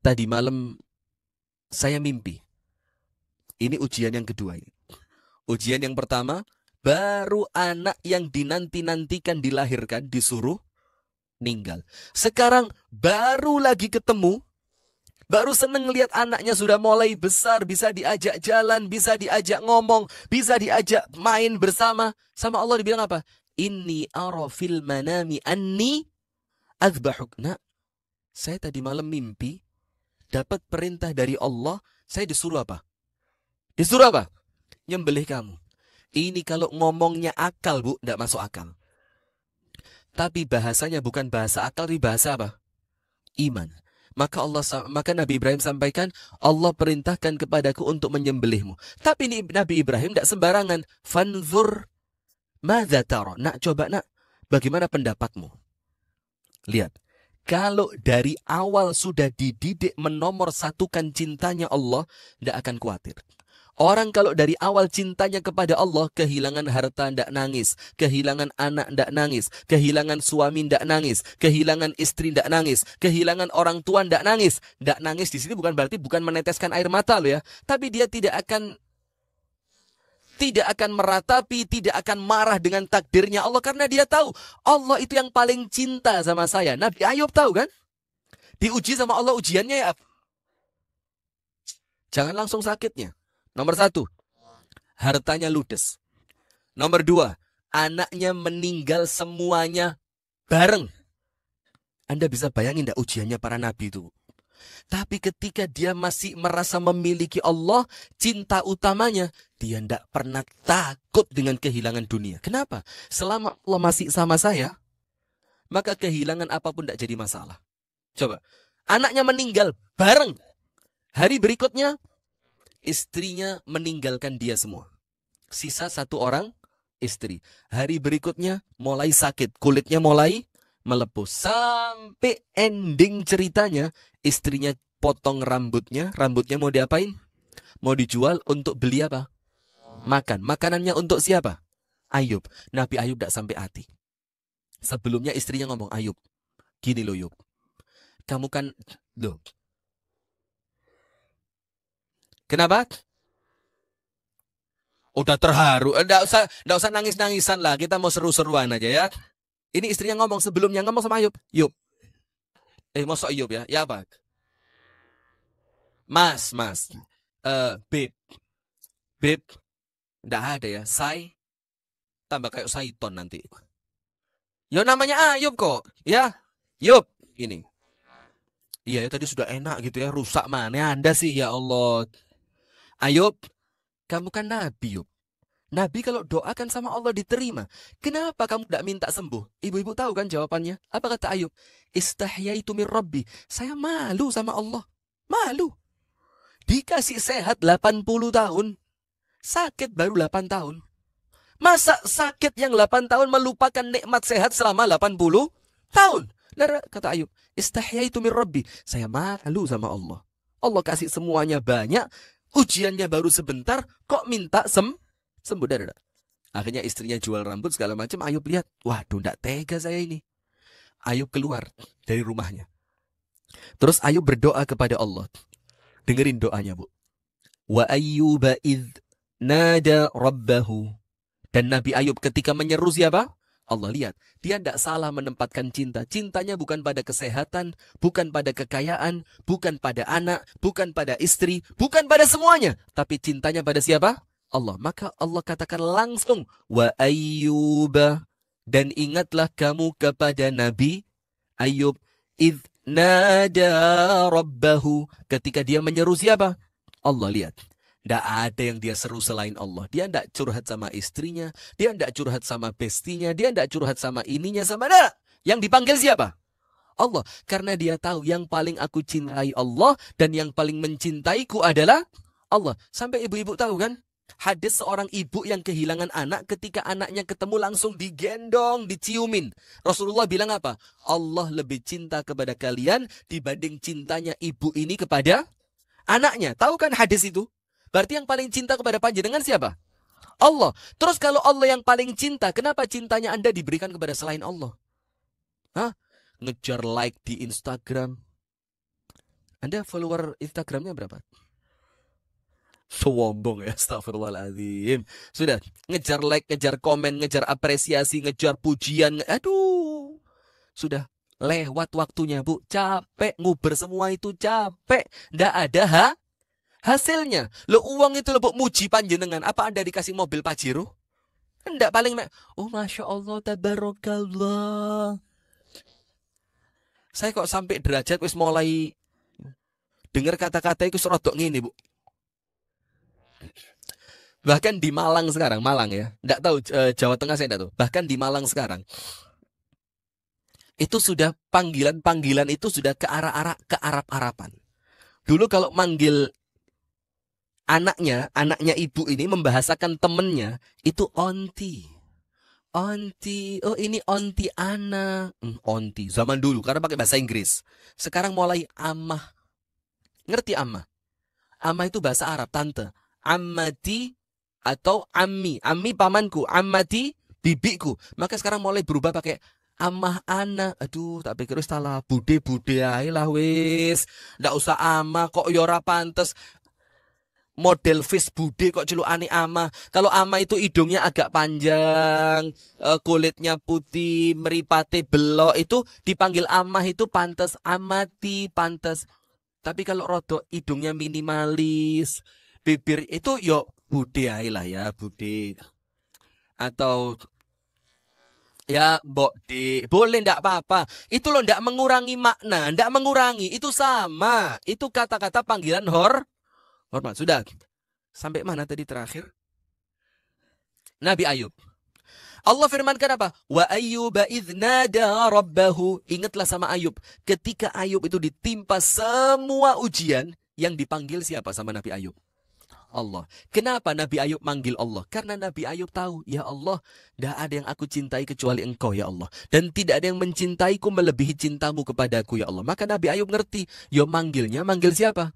[SPEAKER 1] tadi malam saya mimpi. Ini ujian yang kedua. Ujian yang pertama, baru anak yang dinanti-nantikan dilahirkan, disuruh ninggal. Sekarang baru lagi ketemu, baru seneng lihat anaknya sudah mulai besar, bisa diajak jalan, bisa diajak ngomong, bisa diajak main bersama. Sama Allah dibilang apa? Inni ara fil manami anni azbahuk. Nah, saya tadi malam mimpi, dapat perintah dari Allah, saya disuruh apa? Disuruh apa? Nyembelih kamu. Ini kalau ngomongnya akal, Bu, tidak masuk akal. Tapi bahasanya bukan bahasa akal, ini bahasa apa? Iman. Maka Nabi Ibrahim sampaikan, Allah perintahkan kepadaku untuk menyembelihmu. Tapi ini Nabi Ibrahim tidak sembarangan. Fanzur madza tara. Nak, coba nak, bagaimana pendapatmu? Lihat, kalau dari awal sudah dididik menomor satukan cintanya Allah, tidak akan khawatir. Orang kalau dari awal cintanya kepada Allah, kehilangan harta tidak nangis, kehilangan anak tidak nangis, kehilangan suami tidak nangis, kehilangan istri tidak nangis, kehilangan orang tua tidak nangis. Tidak nangis di sini bukan berarti bukan meneteskan air mata loh ya, tapi dia tidak akan meratapi, tidak akan marah dengan takdirnya Allah karena dia tahu Allah itu yang paling cinta sama saya. Nabi Ayub tahu kan? Diuji sama Allah, ujiannya ya. Jangan langsung sakitnya. Nomor 1, hartanya ludes. Nomor 2, anaknya meninggal semuanya bareng. Anda bisa bayangin enggak ujiannya para nabi itu? Tapi ketika dia masih merasa memiliki Allah, cinta utamanya, dia tidak pernah takut dengan kehilangan dunia. Kenapa? Selama Allah masih sama saya, maka kehilangan apapun tidak jadi masalah. Coba, anaknya meninggal bareng. Hari berikutnya, istrinya meninggalkan dia semua. Sisa 1 orang istri. Hari berikutnya mulai sakit, kulitnya mulai melepuh. Sampai ending ceritanya, istrinya potong rambutnya. Rambutnya mau diapain? Mau dijual untuk beli apa? Makan. Makanannya untuk siapa? Ayub. Nabi Ayub tidak sampai hati. Sebelumnya istrinya ngomong, Ayub, gini loh Ayub, kamu kan, loh, kenapa? Udah terharu. Nggak usah nangis-nangisan lah. Kita mau seru-seruan aja ya. Ini istrinya ngomong, sebelumnya ngomong sama Ayub. Yub. Masuk Ayub ya. Ya apa? Mas. Beb. Nggak ada ya. Tambah kayak Saiton nanti. Ya namanya Ayub kok. Ya, Yub. Ini. Iya, ya, tadi sudah enak gitu ya. Rusak mana Anda sih, ya Allah. Ayub, kamu kan Nabi, Yub. Nabi kalau doakan sama Allah diterima. Kenapa kamu tidak minta sembuh? Ibu-ibu tahu kan jawabannya? Apa kata Ayub? Istahyaitu min Rabbi. Saya malu sama Allah. Malu. Dikasih sehat 80 tahun. Sakit baru 8 tahun. Masa sakit yang 8 tahun melupakan nikmat sehat selama 80 tahun? Nah, kata Ayub, istahyaitu min Rabbi. Saya malu sama Allah. Allah kasih semuanya banyak, ujiannya baru sebentar, kok minta sembuh. Dah. Akhirnya istrinya jual rambut segala macam. Ayub lihat, waduh, tidak tega saya ini. Ayub keluar dari rumahnya. Terus Ayub berdoa kepada Allah. Dengerin doanya, Bu. Wa ayyuba idh nada rabbahu. Dan Nabi Ayub ketika menyeru siapa? Allah, lihat, dia tidak salah menempatkan cinta. Cintanya bukan pada kesehatan, bukan pada kekayaan, bukan pada anak, bukan pada istri, bukan pada semuanya. Tapi cintanya pada siapa? Allah. Maka Allah katakan langsung, wa ayyuba. Dan ingatlah kamu kepada Nabi Ayub, idh nada rabbahu. Ketika dia menyeru siapa? Allah, lihat. Tidak ada yang dia seru selain Allah. Dia tidak curhat sama istrinya. Dia tidak curhat sama bestinya. Dia tidak curhat sama ininya. Sama ada. Yang dipanggil siapa? Allah. Karena dia tahu yang paling aku cintai Allah. Dan yang paling mencintaiku adalah Allah. Sampai ibu-ibu tahu kan? Hadis seorang ibu yang kehilangan anak. Ketika anaknya ketemu langsung digendong, diciumin. Rasulullah bilang apa? Allah lebih cinta kepada kalian dibanding cintanya ibu ini kepada anaknya. Tahu kan hadis itu? Berarti yang paling cinta kepada panjenengan siapa? Allah. Terus kalau Allah yang paling cinta, kenapa cintanya Anda diberikan kepada selain Allah? Hah? Ngejar like di Instagram. Anda follower Instagramnya berapa? Sombong ya, astagfirullahaladzim. Sudah, ngejar like, ngejar komen, ngejar apresiasi, ngejar pujian. Aduh, sudah lewat waktunya, Bu. Capek, nguber semua itu capek. Nggak ada hasilnya. Lo uang itu lo muji panjenengan. Apa Anda dikasih mobil Pajero? Enggak, paling oh Masya Allah, tabarakallah. Saya kok sampai derajat wis mulai dengar kata-kata itu serodok ngene, Bu. Bahkan di Malang sekarang, Malang ya. Enggak tahu Jawa Tengah saya enggak tahu. Bahkan di Malang sekarang itu sudah panggilan-panggilan itu sudah ke arah-arah ke Arab-Araban. Dulu kalau manggil anaknya ibu ini membahasakan temennya itu onti. Onti, oh ini onti Ana. Onti, zaman dulu karena pakai bahasa Inggris. Sekarang mulai amah. Ngerti amah? Amah itu bahasa Arab, tante. Ammati atau ammi. Ammi pamanku, ammati bibiku. Maka sekarang mulai berubah pakai amah Ana. Aduh, tak pikir salah. Bude-bude ae lah wis. Ndak usah amah kok ya ora pantes. Model face bude kok celukane ama. Kalau ama itu hidungnya agak panjang, kulitnya putih, meripate belok, itu dipanggil amah itu pantas, amati pantas. Tapi kalau rodok hidungnya minimalis, bibir itu yo bude ae lah ya, bude. Atau ya mbok di, boleh ndak apa-apa. Itu loh ndak mengurangi makna, ndak mengurangi, itu sama. Itu kata-kata panggilan hormat. Sudah. Sampai mana tadi terakhir? Nabi Ayub. Allah firmankan apa? Wa ayyuba idh nada rabbahu. Ingatlah sama Ayub. Ketika Ayub itu ditimpa semua ujian, yang dipanggil siapa sama Nabi Ayub? Allah. Kenapa Nabi Ayub manggil Allah? Karena Nabi Ayub tahu, ya Allah, tidak ada yang aku cintai kecuali Engkau, ya Allah. Dan tidak ada yang mencintaiku melebihi cintamu kepadaku, ya Allah. Maka Nabi Ayub ngerti, ya manggil siapa?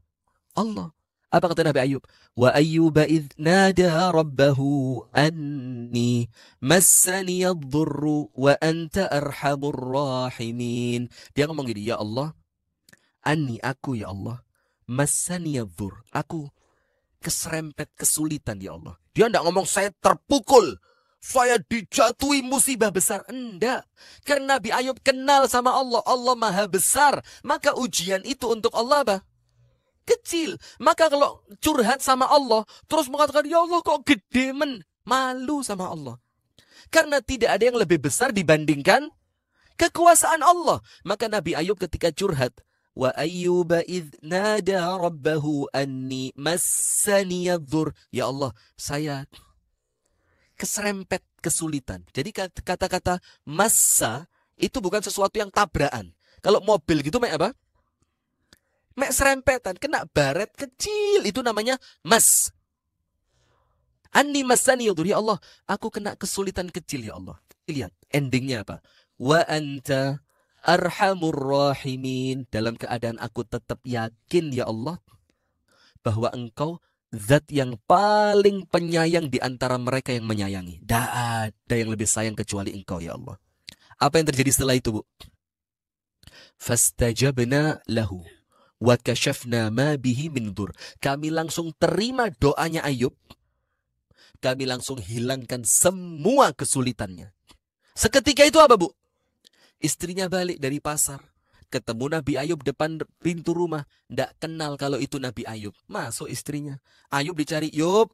[SPEAKER 1] Allah. Apa kata Nabi Ayub? Wa ayyuba idh nada rabbahu anni massani yadhurru wa anta arhamur rahimin. Dia ngomong gini, ya Allah, anni aku ya Allah, massani yadhur, aku keserempet kesulitan ya Allah. Dia enggak ngomong saya terpukul, saya dijatuhi musibah besar. Enggak. Karena Nabi Ayub kenal sama Allah. Allah maha besar. Maka ujian itu untuk Allah apa? Kecil. Maka kalau curhat sama Allah, terus mengatakan, ya Allah kok gede men. Malu sama Allah. Karena tidak ada yang lebih besar dibandingkan Kekuasaan Allah. Maka Nabi Ayub ketika curhat, wa ayyuba idh nada rabbahu anni massaniyadh-dhur. Ya Allah, saya keserempet kesulitan. Jadi kata-kata massa itu bukan sesuatu yang tabrakan. Kalau mobil gitu mek apa? Mek serempetan, kena baret kecil, itu namanya mas. Anni massaniyadh-dhur. Ya Allah, aku kena kesulitan kecil ya Allah. Lihat endingnya apa? Wa anta arhamur rahimin. Dalam keadaan aku tetap yakin ya Allah bahwa engkau zat yang paling penyayang di antara mereka yang menyayangi. Tidak ada yang lebih sayang kecuali engkau ya Allah. Apa yang terjadi setelah itu, Bu? Fastajabna lahu wa kashafna ma bihi min dur. Kami langsung terima doanya Ayub. Kami langsung hilangkan semua kesulitannya. Seketika itu apa, Bu? Istrinya balik dari pasar. Ketemu Nabi Ayub depan pintu rumah. Tidak kenal kalau itu Nabi Ayub. Masuk istrinya. Ayub dicari. Ayub.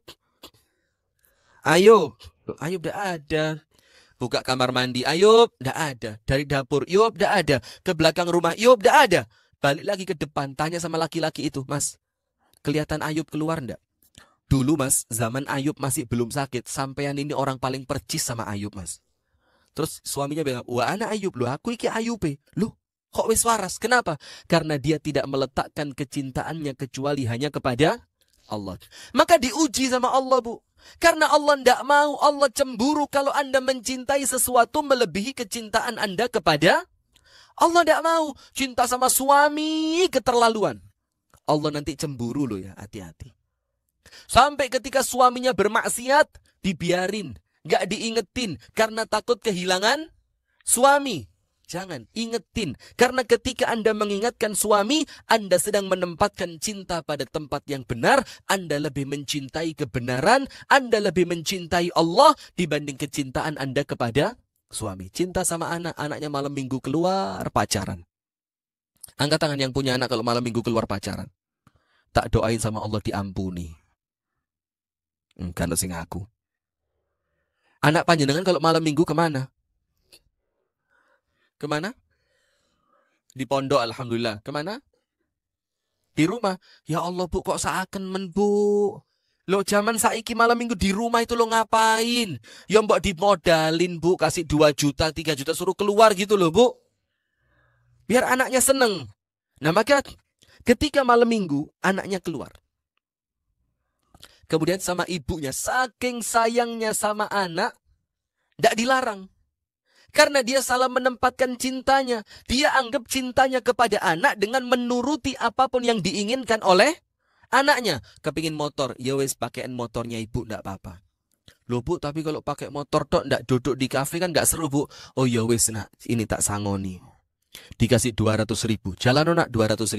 [SPEAKER 1] Ayub tidak ada. Buka kamar mandi. Ayub tidak ada. Dari dapur. Ayub tidak ada. Ke belakang rumah. Ayub tidak ada. Balik lagi ke depan. Tanya sama laki-laki itu. Mas, kelihatan Ayub keluar tidak? Dulu Mas, zaman Ayub masih belum sakit. Sampean ini orang paling percis sama Ayub Mas. Terus suaminya bilang, wah anak Ayub loh, aku iki Ayub loh, kok wis waras? Kenapa? Karena dia tidak meletakkan kecintaannya kecuali hanya kepada Allah. Maka diuji sama Allah, Bu. Karena Allah tidak mau, Allah cemburu kalau Anda mencintai sesuatu melebihi kecintaan Anda kepada Allah. Tidak mau. Cinta sama suami keterlaluan. Allah nanti cemburu loh ya, hati-hati. Sampai ketika suaminya bermaksiat, dibiarin. Gak diingetin karena takut kehilangan suami. Jangan, ingetin. Karena ketika Anda mengingatkan suami, Anda sedang menempatkan cinta pada tempat yang benar. Anda lebih mencintai kebenaran. Anda lebih mencintai Allah dibanding kecintaan Anda kepada suami. Cinta sama anak, anaknya malam minggu keluar pacaran. Angkat tangan yang punya anak kalau malam minggu keluar pacaran. Tak doain sama Allah diampuni. Kalau sing aku. Anak panjenengan kalau malam minggu kemana? Kemana? Di pondok alhamdulillah. Kemana? Di rumah. Ya Allah Bu, kok seakan men Bu. Lo zaman saiki malam minggu di rumah itu lo ngapain? Ya mbok dimodalin Bu, kasih 2 juta, 3 juta suruh keluar gitu loh Bu. Biar anaknya seneng. Nah maka ketika malam minggu anaknya keluar. Kemudian sama ibunya, saking sayangnya sama anak, tidak dilarang. Karena dia salah menempatkan cintanya. Dia anggap cintanya kepada anak dengan menuruti apapun yang diinginkan oleh anaknya. Kepingin motor, ya wes pakaian motornya ibu, tidak apa-apa. Loh Bu, tapi kalau pakai motor tok tidak duduk di kafe kan nggak seru Bu. Oh ya wes nak, ini tak sangoni. Dikasih 200.000. Jalan nak 200.000.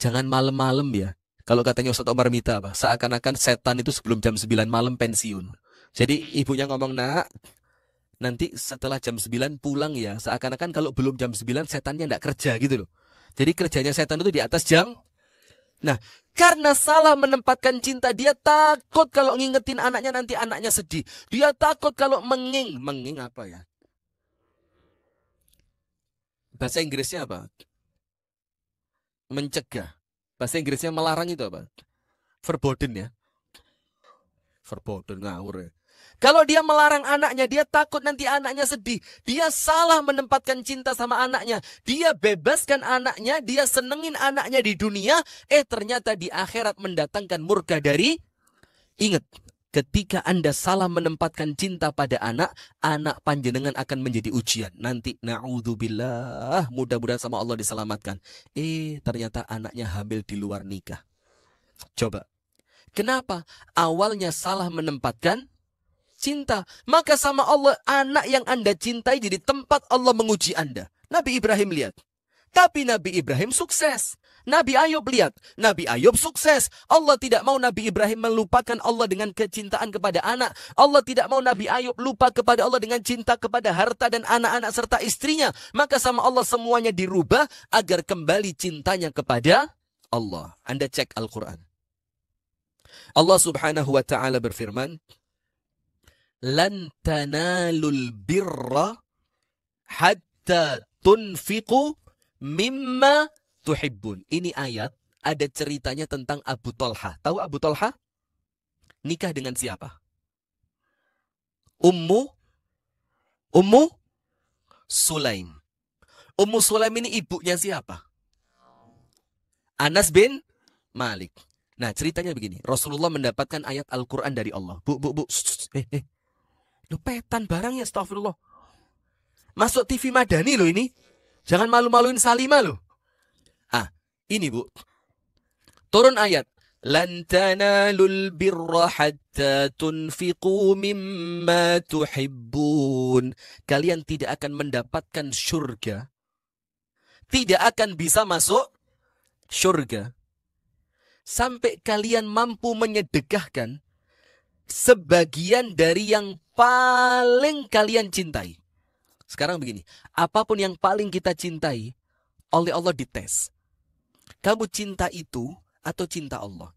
[SPEAKER 1] Jangan malam-malam ya. Kalau katanya Ustaz Omar Mita, seakan-akan setan itu sebelum jam 9 malam pensiun. Jadi ibunya ngomong, nak, nanti setelah jam 9 pulang ya. Seakan-akan kalau belum jam 9 setannya tidak kerja gitu loh. Jadi kerjanya setan itu di atas jam. Nah, karena salah menempatkan cinta, dia takut kalau ngingetin anaknya nanti anaknya sedih. Dia takut kalau menging apa ya? Bahasa Inggrisnya apa? Mencegah. Bahasa Inggrisnya melarang itu apa? Verboten ya. Verboten ngawur ya. Kalau dia melarang anaknya, dia takut nanti anaknya sedih. Dia salah menempatkan cinta sama anaknya. Dia bebaskan anaknya, dia senengin anaknya di dunia. Ternyata di akhirat mendatangkan murka dari. Ingat, ketika Anda salah menempatkan cinta pada anak, anak panjenengan akan menjadi ujian. Nanti, na'udzubillah, mudah-mudahan sama Allah diselamatkan. Ternyata anaknya hamil di luar nikah. Coba. Kenapa? Awalnya salah menempatkan cinta. Maka sama Allah, anak yang Anda cintai jadi tempat Allah menguji Anda. Nabi Ibrahim lihat. Tapi Nabi Ibrahim sukses. Nabi Ayub lihat. Nabi Ayub sukses. Allah tidak mau Nabi Ibrahim melupakan Allah dengan kecintaan kepada anak. Allah tidak mau Nabi Ayub lupa kepada Allah dengan cinta kepada harta dan anak-anak serta istrinya. Maka sama Allah semuanya dirubah agar kembali cintanya kepada Allah. Anda cek Al-Quran. Allah subhanahu wa ta'ala berfirman, lan tanalul birra hatta hatta tunfiqu mimma tuhibbun. Ini ayat ada ceritanya tentang Abu Talha. Tahu Abu Talha? Nikah dengan siapa? Ummu Sulaim. Ummu Sulaim ini ibunya siapa? Anas bin Malik. Nah, ceritanya begini. Rasulullah mendapatkan ayat Al-Quran dari Allah. Bu. Lu petan barangnya, astagfirullah. Masuk TV Madani lo ini. Jangan malu-maluin Salima lo. Ini bu. Turun ayat. Lan tanalul birra hatta tunfiqu mimma tuhibbun. Kalian tidak akan mendapatkan syurga. Tidak akan bisa masuk syurga. Sampai kalian mampu menyedekahkan sebagian dari yang paling kalian cintai. Sekarang begini, apapun yang paling kita cintai, oleh Allah dites. Kamu cinta itu atau cinta Allah?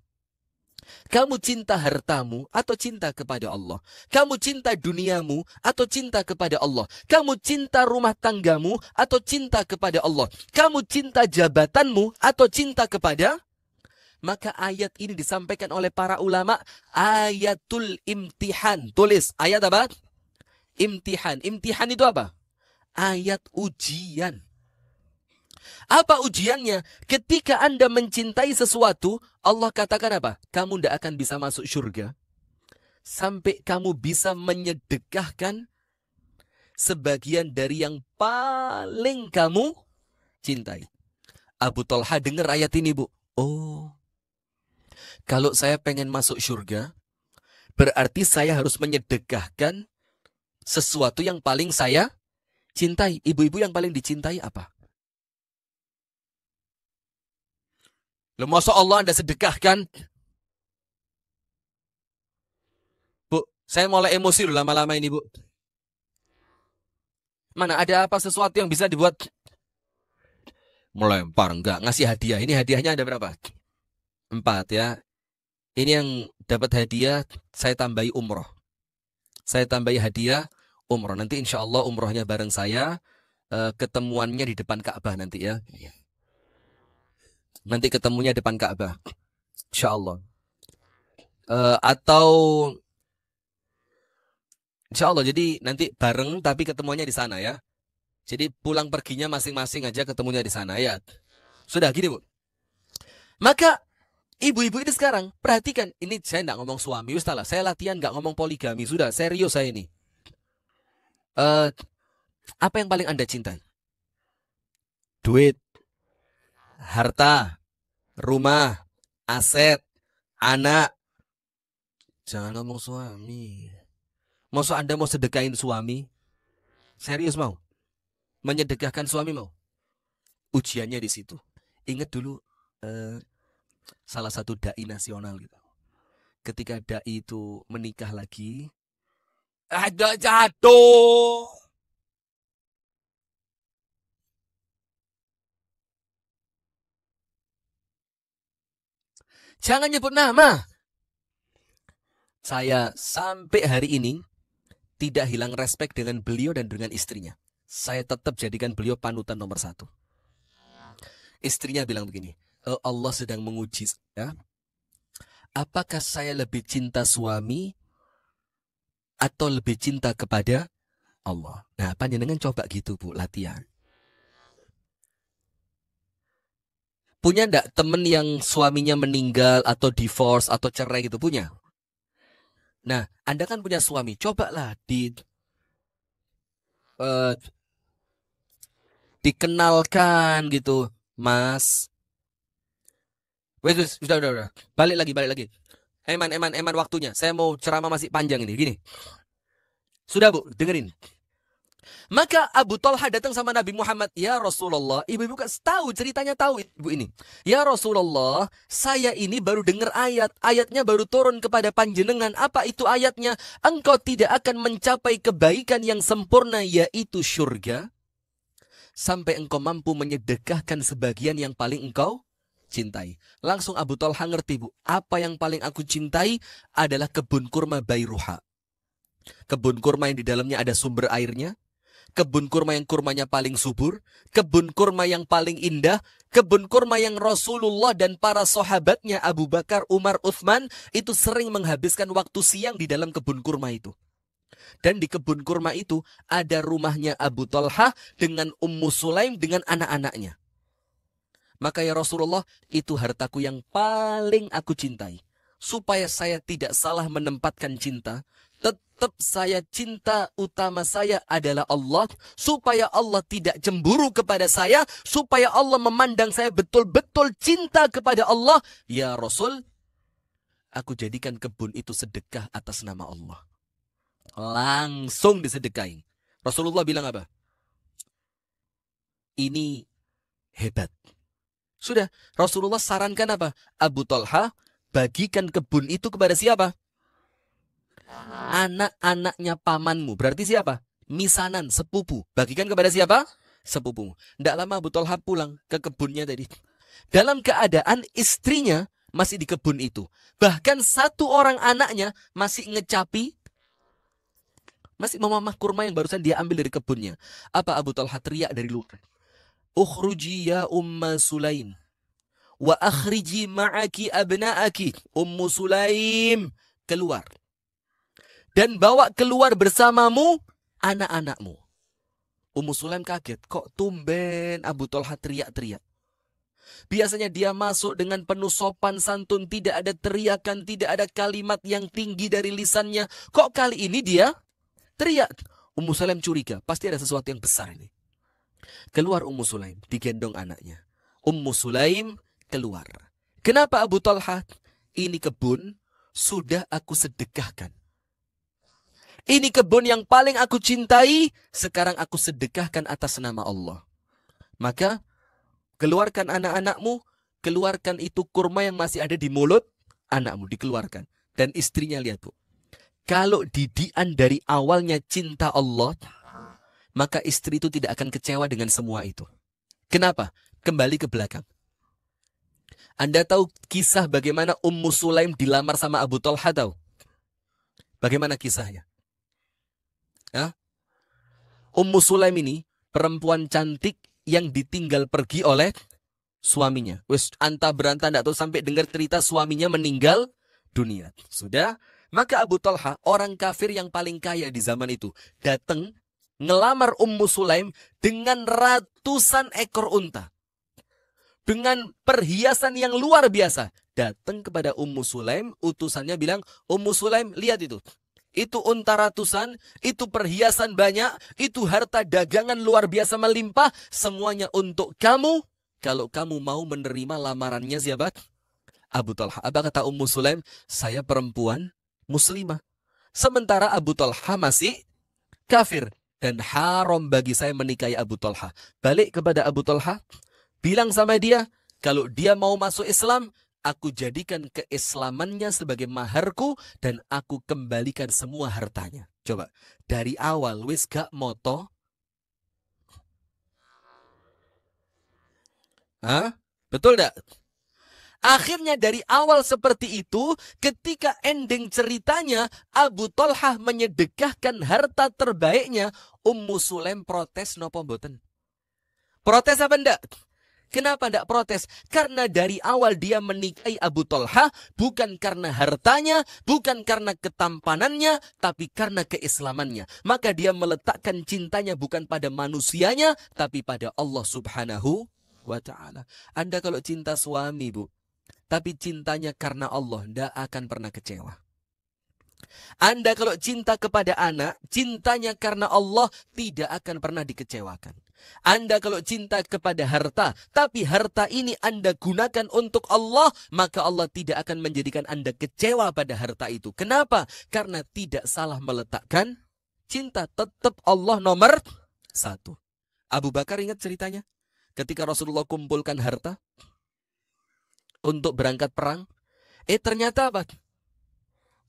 [SPEAKER 1] Kamu cinta hartamu atau cinta kepada Allah? Kamu cinta duniamu atau cinta kepada Allah? Kamu cinta rumah tanggamu atau cinta kepada Allah? Kamu cinta jabatanmu atau cinta kepada? Maka ayat ini disampaikan oleh para ulama ayatul imtihan. Tulis ayat apa? Imtihan. Imtihan itu apa? Ayat ujian. Apa ujiannya? Ketika Anda mencintai sesuatu, Allah katakan apa? Kamu tidak akan bisa masuk surga sampai kamu bisa menyedekahkan sebagian dari yang paling kamu cintai. Abu Talha dengar ayat ini, bu. Oh, kalau saya pengen masuk surga, berarti saya harus menyedekahkan sesuatu yang paling saya cintai. Ibu-ibu yang paling dicintai apa? Loh, masa Allah Anda sedekahkan? Bu, saya mulai emosi loh lama-lama ini, bu. Mana ada apa sesuatu yang bisa dibuat melempar? Enggak, ngasih hadiah. Ini hadiahnya ada berapa? 4 ya. Ini yang dapat hadiah, saya tambahi umroh. Saya tambahi hadiah umroh. Nanti insya Allah umrohnya bareng saya. Ketemuannya di depan Ka'bah nanti ya. Nanti ketemunya depan Ka'bah. Insya Allah. Atau insya Allah jadi nanti bareng tapi ketemuannya di sana ya. Jadi pulang perginya masing-masing aja ketemunya di sana ya. Sudah gini bu. Maka ibu-ibu ini sekarang perhatikan. Ini saya tidak ngomong suami. Ustaz, saya latihan nggak ngomong poligami. Sudah serius saya ini. Apa yang paling Anda cintai? Duit, harta, rumah, aset, anak. Jangan ngomong suami. Maksud Anda mau sedekahin suami? Serius mau? Menyedekahkan suami mau? Ujiannya di situ. Ingat dulu salah satu dai nasional gitu. Ketika dai itu menikah lagi, ada jatuh. Jangan nyebut nama. Saya sampai hari ini tidak hilang respek dengan beliau dan dengan istrinya. Saya tetap jadikan beliau panutan nomor 1. Istrinya bilang begini, Allah sedang menguji saya. Apakah saya lebih cinta suami atau lebih cinta kepada Allah? Nah, panjenengan coba gitu bu, latihan. Punya enggak temen yang suaminya meninggal atau divorce atau cerai gitu? Punya? Nah, Anda kan punya suami. Cobalah dikenalkan gitu. Mas. Wes, udah. Balik lagi. Eman waktunya. Saya mau ceramah masih panjang ini. Gini. Sudah bu, dengerin. Maka Abu Talha datang sama Nabi Muhammad. Ya Rasulullah, ibu-ibu kan tahu ceritanya, tahu ibu ini. Ya Rasulullah, saya ini baru dengar ayat. Ayatnya baru turun kepada panjenengan. Apa itu ayatnya? Engkau tidak akan mencapai kebaikan yang sempurna, yaitu syurga, sampai engkau mampu menyedekahkan sebagian yang paling engkau cintai. Langsung Abu Talha ngerti bu. Apa yang paling aku cintai adalah kebun kurma Bairuha. Kebun kurma yang di dalamnya ada sumber airnya. Kebun kurma yang kurmanya paling subur, kebun kurma yang paling indah, kebun kurma yang Rasulullah dan para sahabatnya Abu Bakar, Umar, Uthman itu sering menghabiskan waktu siang di dalam kebun kurma itu. Dan di kebun kurma itu ada rumahnya Abu Talha dengan Ummu Sulaim dengan anak-anaknya. Maka ya Rasulullah, itu hartaku yang paling aku cintai. Supaya saya tidak salah menempatkan cinta, tetap saya cinta utama saya adalah Allah. Supaya Allah tidak cemburu kepada saya, supaya Allah memandang saya betul-betul cinta kepada Allah. Ya Rasul, aku jadikan kebun itu sedekah atas nama Allah. Langsung disedekain. Rasulullah bilang apa? Ini hebat. Sudah, Rasulullah sarankan apa? Abu Talha, bagikan kebun itu kepada siapa? Anak-anaknya pamanmu. Berarti siapa? Misanan, sepupu. Bagikan kepada siapa? Sepupumu. Tidak lama Abu Talha pulang ke kebunnya tadi. Dalam keadaan istrinya masih di kebun itu. Bahkan satu orang anaknya masih ngecapi, masih memamah kurma yang barusan dia ambil dari kebunnya. Apa Abu Talha teriak dari luar? Ukhruji ya Umma Sulaim. Wa akhriji ma'aki abna'aki. Ummu Sulaim. Keluar. Dan bawa keluar bersamamu anak-anakmu. Ummu Sulaim kaget. Kok tumben Abu Talha teriak-teriak? Biasanya dia masuk dengan penuh sopan santun. Tidak ada teriakan. Tidak ada kalimat yang tinggi dari lisannya. Kok kali ini dia teriak? Ummu Sulaim curiga. Pasti ada sesuatu yang besar ini. Keluar Ummu Sulaim. Digendong anaknya. Ummu Sulaim keluar. Kenapa Abu Talha? Ini kebun sudah aku sedekahkan. Ini kebun yang paling aku cintai. Sekarang aku sedekahkan atas nama Allah. Maka keluarkan anak-anakmu. Keluarkan itu kurma yang masih ada di mulut anakmu. Dikeluarkan. Dan istrinya lihat bu. Kalau didikan dari awalnya cinta Allah, maka istri itu tidak akan kecewa dengan semua itu. Kenapa? Kembali ke belakang. Anda tahu kisah bagaimana Ummu Sulaim dilamar sama Abu Talha tahu? Bagaimana kisahnya? Ya? Ummu Sulaim ini perempuan cantik yang ditinggal pergi oleh suaminya. Wes anta beranta tidak tahu sampai dengar cerita suaminya meninggal dunia. Sudah, maka Abu Talha orang kafir yang paling kaya di zaman itu datang ngelamar Ummu Sulaim dengan ratusan ekor unta. Dengan perhiasan yang luar biasa. Datang kepada Ummu Sulaim, utusannya bilang, Ummu Sulaim lihat itu. Itu unta ratusan, itu perhiasan banyak, itu harta dagangan luar biasa melimpah. Semuanya untuk kamu. Kalau kamu mau menerima lamarannya siapa? Abu Talha. Apa kata Ummu Sulaim? Saya perempuan muslimah. Sementara Abu Talha masih kafir. Dan haram bagi saya menikahi Abu Talha. Balik kepada Abu Talha. Bilang sama dia, kalau dia mau masuk Islam, aku jadikan keislamannya sebagai maharku dan aku kembalikan semua hartanya. Coba, dari awal wis gak moto. Hah? Betul gak? Akhirnya dari awal seperti itu, ketika ending ceritanya, Abu Talha menyedekahkan harta terbaiknya, Ummu Sulaim protes nopo mboten? Protes apa enggak? Kenapa tidak protes? Karena dari awal dia menikahi Abu Talha bukan karena hartanya, bukan karena ketampanannya, tapi karena keislamannya. Maka dia meletakkan cintanya bukan pada manusianya, tapi pada Allah Subhanahu wa Ta'ala. Anda kalau cinta suami, Bu, tapi cintanya karena Allah, tidak akan pernah kecewa. Anda kalau cinta kepada anak, cintanya karena Allah, tidak akan pernah dikecewakan. Anda kalau cinta kepada harta, tapi harta ini Anda gunakan untuk Allah, maka Allah tidak akan menjadikan Anda kecewa pada harta itu. Kenapa? Karena tidak salah meletakkan cinta. Tetap Allah nomor satu. Abu Bakar ingat ceritanya? Ketika Rasulullah kumpulkan harta untuk berangkat perang, ternyata apa?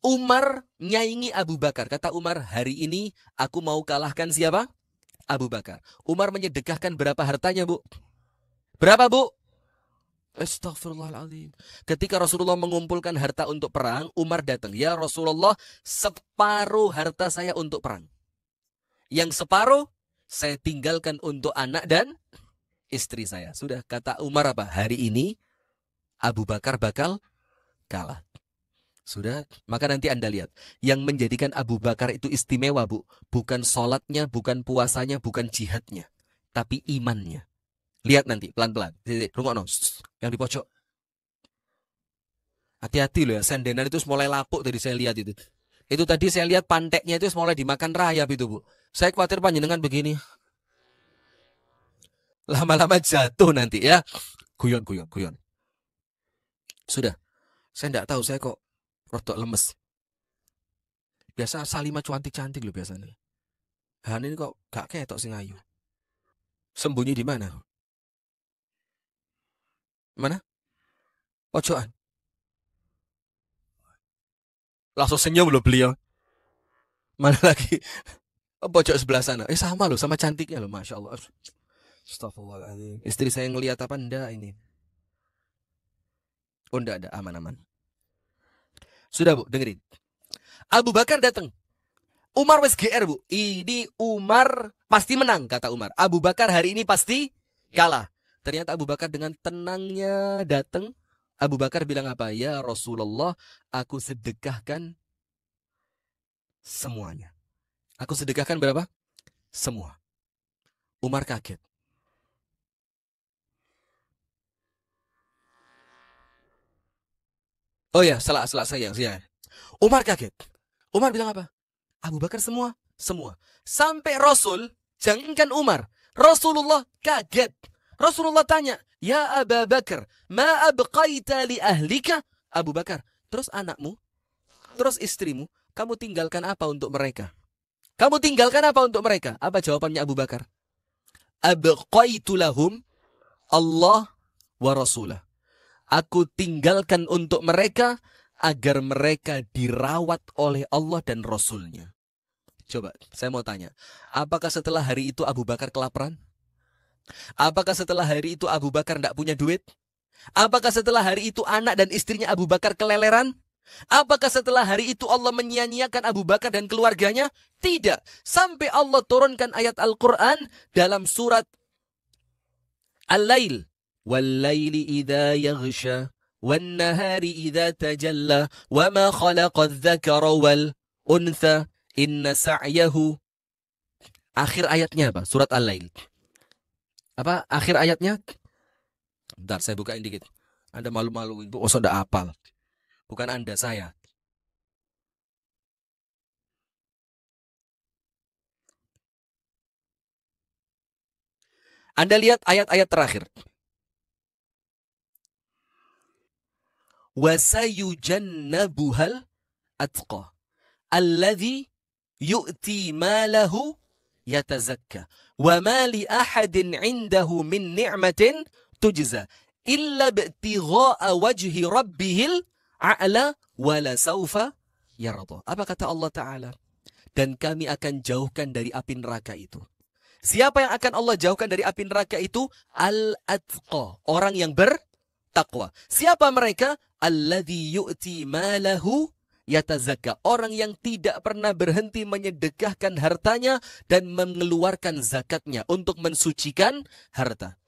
[SPEAKER 1] Umar nyaingi Abu Bakar. Kata Umar, hari ini aku mau kalahkan siapa? Abu Bakar. Umar menyedekahkan berapa hartanya, Bu? Berapa, Bu? Astaghfirullahaladzim. Ketika Rasulullah mengumpulkan harta untuk perang, Umar datang. Ya Rasulullah, separuh harta saya untuk perang. Yang separuh, saya tinggalkan untuk anak dan istri saya. Sudah, kata Umar apa? Hari ini Abu Bakar bakal kalah. Sudah, maka nanti Anda lihat. Yang menjadikan Abu Bakar itu istimewa, Bu. Bukan sholatnya, bukan puasanya, bukan jihadnya. Tapi imannya. Lihat nanti, pelan-pelan. Rungokno, yang di pojok. Hati-hati loh ya, sendenan itu mulai lapuk tadi saya lihat itu. Itu tadi saya lihat panteknya itu mulai dimakan rayap itu, Bu. Saya khawatir panjenengan begini. Lama-lama jatuh nanti ya. Guyon. Sudah, saya tidak tahu, saya kok rodok lemes. Biasa Salimah cantik-cantik loh biasanya. Han ini kok gak ketok sing ayu. Sembunyi di mana? Mana? Pojokan. Langsung senyum loh beliau. Mana lagi? Pojok sebelah sana. Sama loh, sama cantiknya loh, Masya Allah. Astagfirullahaladzim. Istri saya ngelihat apa enggak ini? Oh enggak ada, aman-aman. Sudah Bu, dengerin. Abu Bakar datang. Umar wes GR, Bu. Ini Umar pasti menang, kata Umar. Abu Bakar hari ini pasti kalah. Ternyata Abu Bakar dengan tenangnya datang. Abu Bakar bilang apa? Ya Rasulullah, aku sedekahkan semuanya. Aku sedekahkan berapa? Semua. Umar kaget. Oh ya, salah saya. Umar kaget. Umar bilang apa? Abu Bakar semua? Semua. Sampai Rasul, jangankan Umar, Rasulullah kaget. Rasulullah tanya, Ya Abu Bakar, ma abqaita li ahlika? Abu Bakar, terus anakmu, terus istrimu, kamu tinggalkan apa untuk mereka? Kamu tinggalkan apa untuk mereka? Apa jawabannya Abu Bakar? Abqaitu lahum Allah wa Rasulah. Aku tinggalkan untuk mereka agar mereka dirawat oleh Allah dan Rasulnya. Coba, saya mau tanya. Apakah setelah hari itu Abu Bakar kelaparan? Apakah setelah hari itu Abu Bakar tidak punya duit? Apakah setelah hari itu anak dan istrinya Abu Bakar keleleran? Apakah setelah hari itu Allah menyia-nyiakan Abu Bakar dan keluarganya? Tidak. Sampai Allah turunkan ayat Al-Quran dalam surat Al-Lail. Wal-laili idha yaghsha, wan-nahari idha tajalla, wa ma khalaqa adh-dhakara wal-untha, inna sa'yahu. Akhir ayatnya apa? Surat Al-Lail. Apa akhir ayatnya? Bentar, saya bukain dikit. Anda malu-maluin, Bu. Osok ndak apal. Bukan Anda, saya. Anda lihat ayat-ayat terakhir. وَسَيُجَنَّبُهَا الْأَتْقَى الَّذِي يُؤْتِي مَالَهُ يَتَزَكَّى وَمَا لِأَحَدٍ عِنْدَهُ مِنْ نِعْمَةٍ تُجْزَى إِلَّا ابْتِغَاءَ وَجْهِ رَبِّهِ الْأَعْلَى وَلَسَوْفَ يَرْضَى. Apa kata Allah Ta'ala? Dan kami akan jauhkan dari api neraka itu. Siapa yang akan Allah jauhkan dari api neraka itu? Al-Atqa, orang yang bertakwa. Siapa mereka? Alladzi yu'ti malahu yatazakka, orang yang tidak pernah berhenti menyedekahkan hartanya dan mengeluarkan zakatnya untuk mensucikan harta.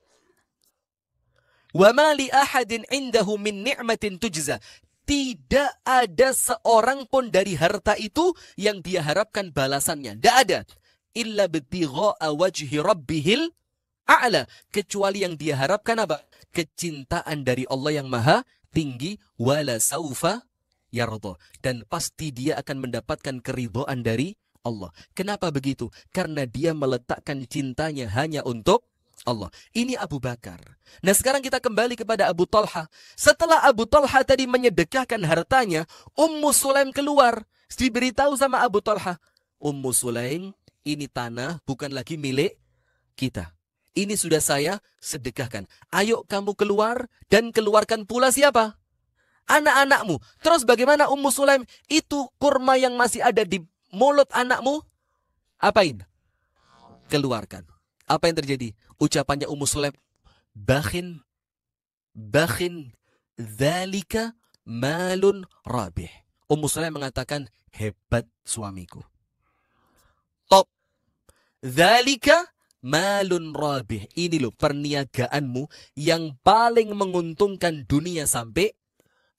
[SPEAKER 1] Wa ma li ahadin indahu min ni'matin tujza. Tidak ada seorang pun dari harta itu yang dia harapkan balasannya. Tidak ada. Illa bitigha'a wajhi rabbihil a'la. Kecuali yang dia harapkan apa? Kecintaan dari Allah yang maha tinggi. Wala saufa yarda. Dan pasti dia akan mendapatkan keridhaan dari Allah. Kenapa begitu? Karena dia meletakkan cintanya hanya untuk Allah. Ini Abu Bakar. Nah sekarang kita kembali kepada Abu Talha. Setelah Abu Talha tadi menyedekahkan hartanya, Ummu Sulaim keluar. Diberitahu sama Abu Talha, Ummu Sulaim, ini tanah bukan lagi milik kita. Ini sudah saya sedekahkan. Ayo kamu keluar dan keluarkan pula siapa? Anak-anakmu. Terus bagaimana Ummu Sulaim? Itu kurma yang masih ada di mulut anakmu, apain? Keluarkan. Apa yang terjadi? Ucapannya Ummu Sulaim, Bakhin, dzalika malun rabih. Ummu Sulaim mengatakan, hebat suamiku. Top. Dzalika malun rabih. Ini loh perniagaanmu yang paling menguntungkan dunia sampai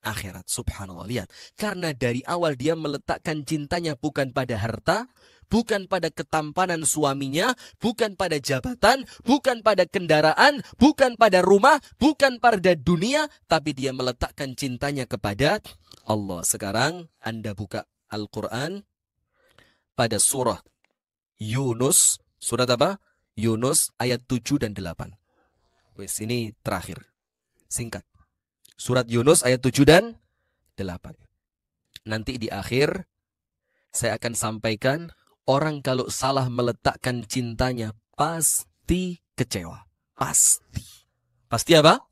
[SPEAKER 1] akhirat. Subhanallah, lihat. Karena dari awal dia meletakkan cintanya bukan pada harta, bukan pada ketampanan suaminya, bukan pada jabatan, bukan pada kendaraan, bukan pada rumah, bukan pada dunia, tapi dia meletakkan cintanya kepada Allah. Sekarang Anda buka Al-Quran pada surah Yunus. Surat apa? Yunus ayat 7 dan 8. Wes, ini terakhir. Singkat. Surat Yunus ayat 7 dan 8. Nanti di akhir saya akan sampaikan orang kalau salah meletakkan cintanya pasti kecewa. Pasti. Pasti apa?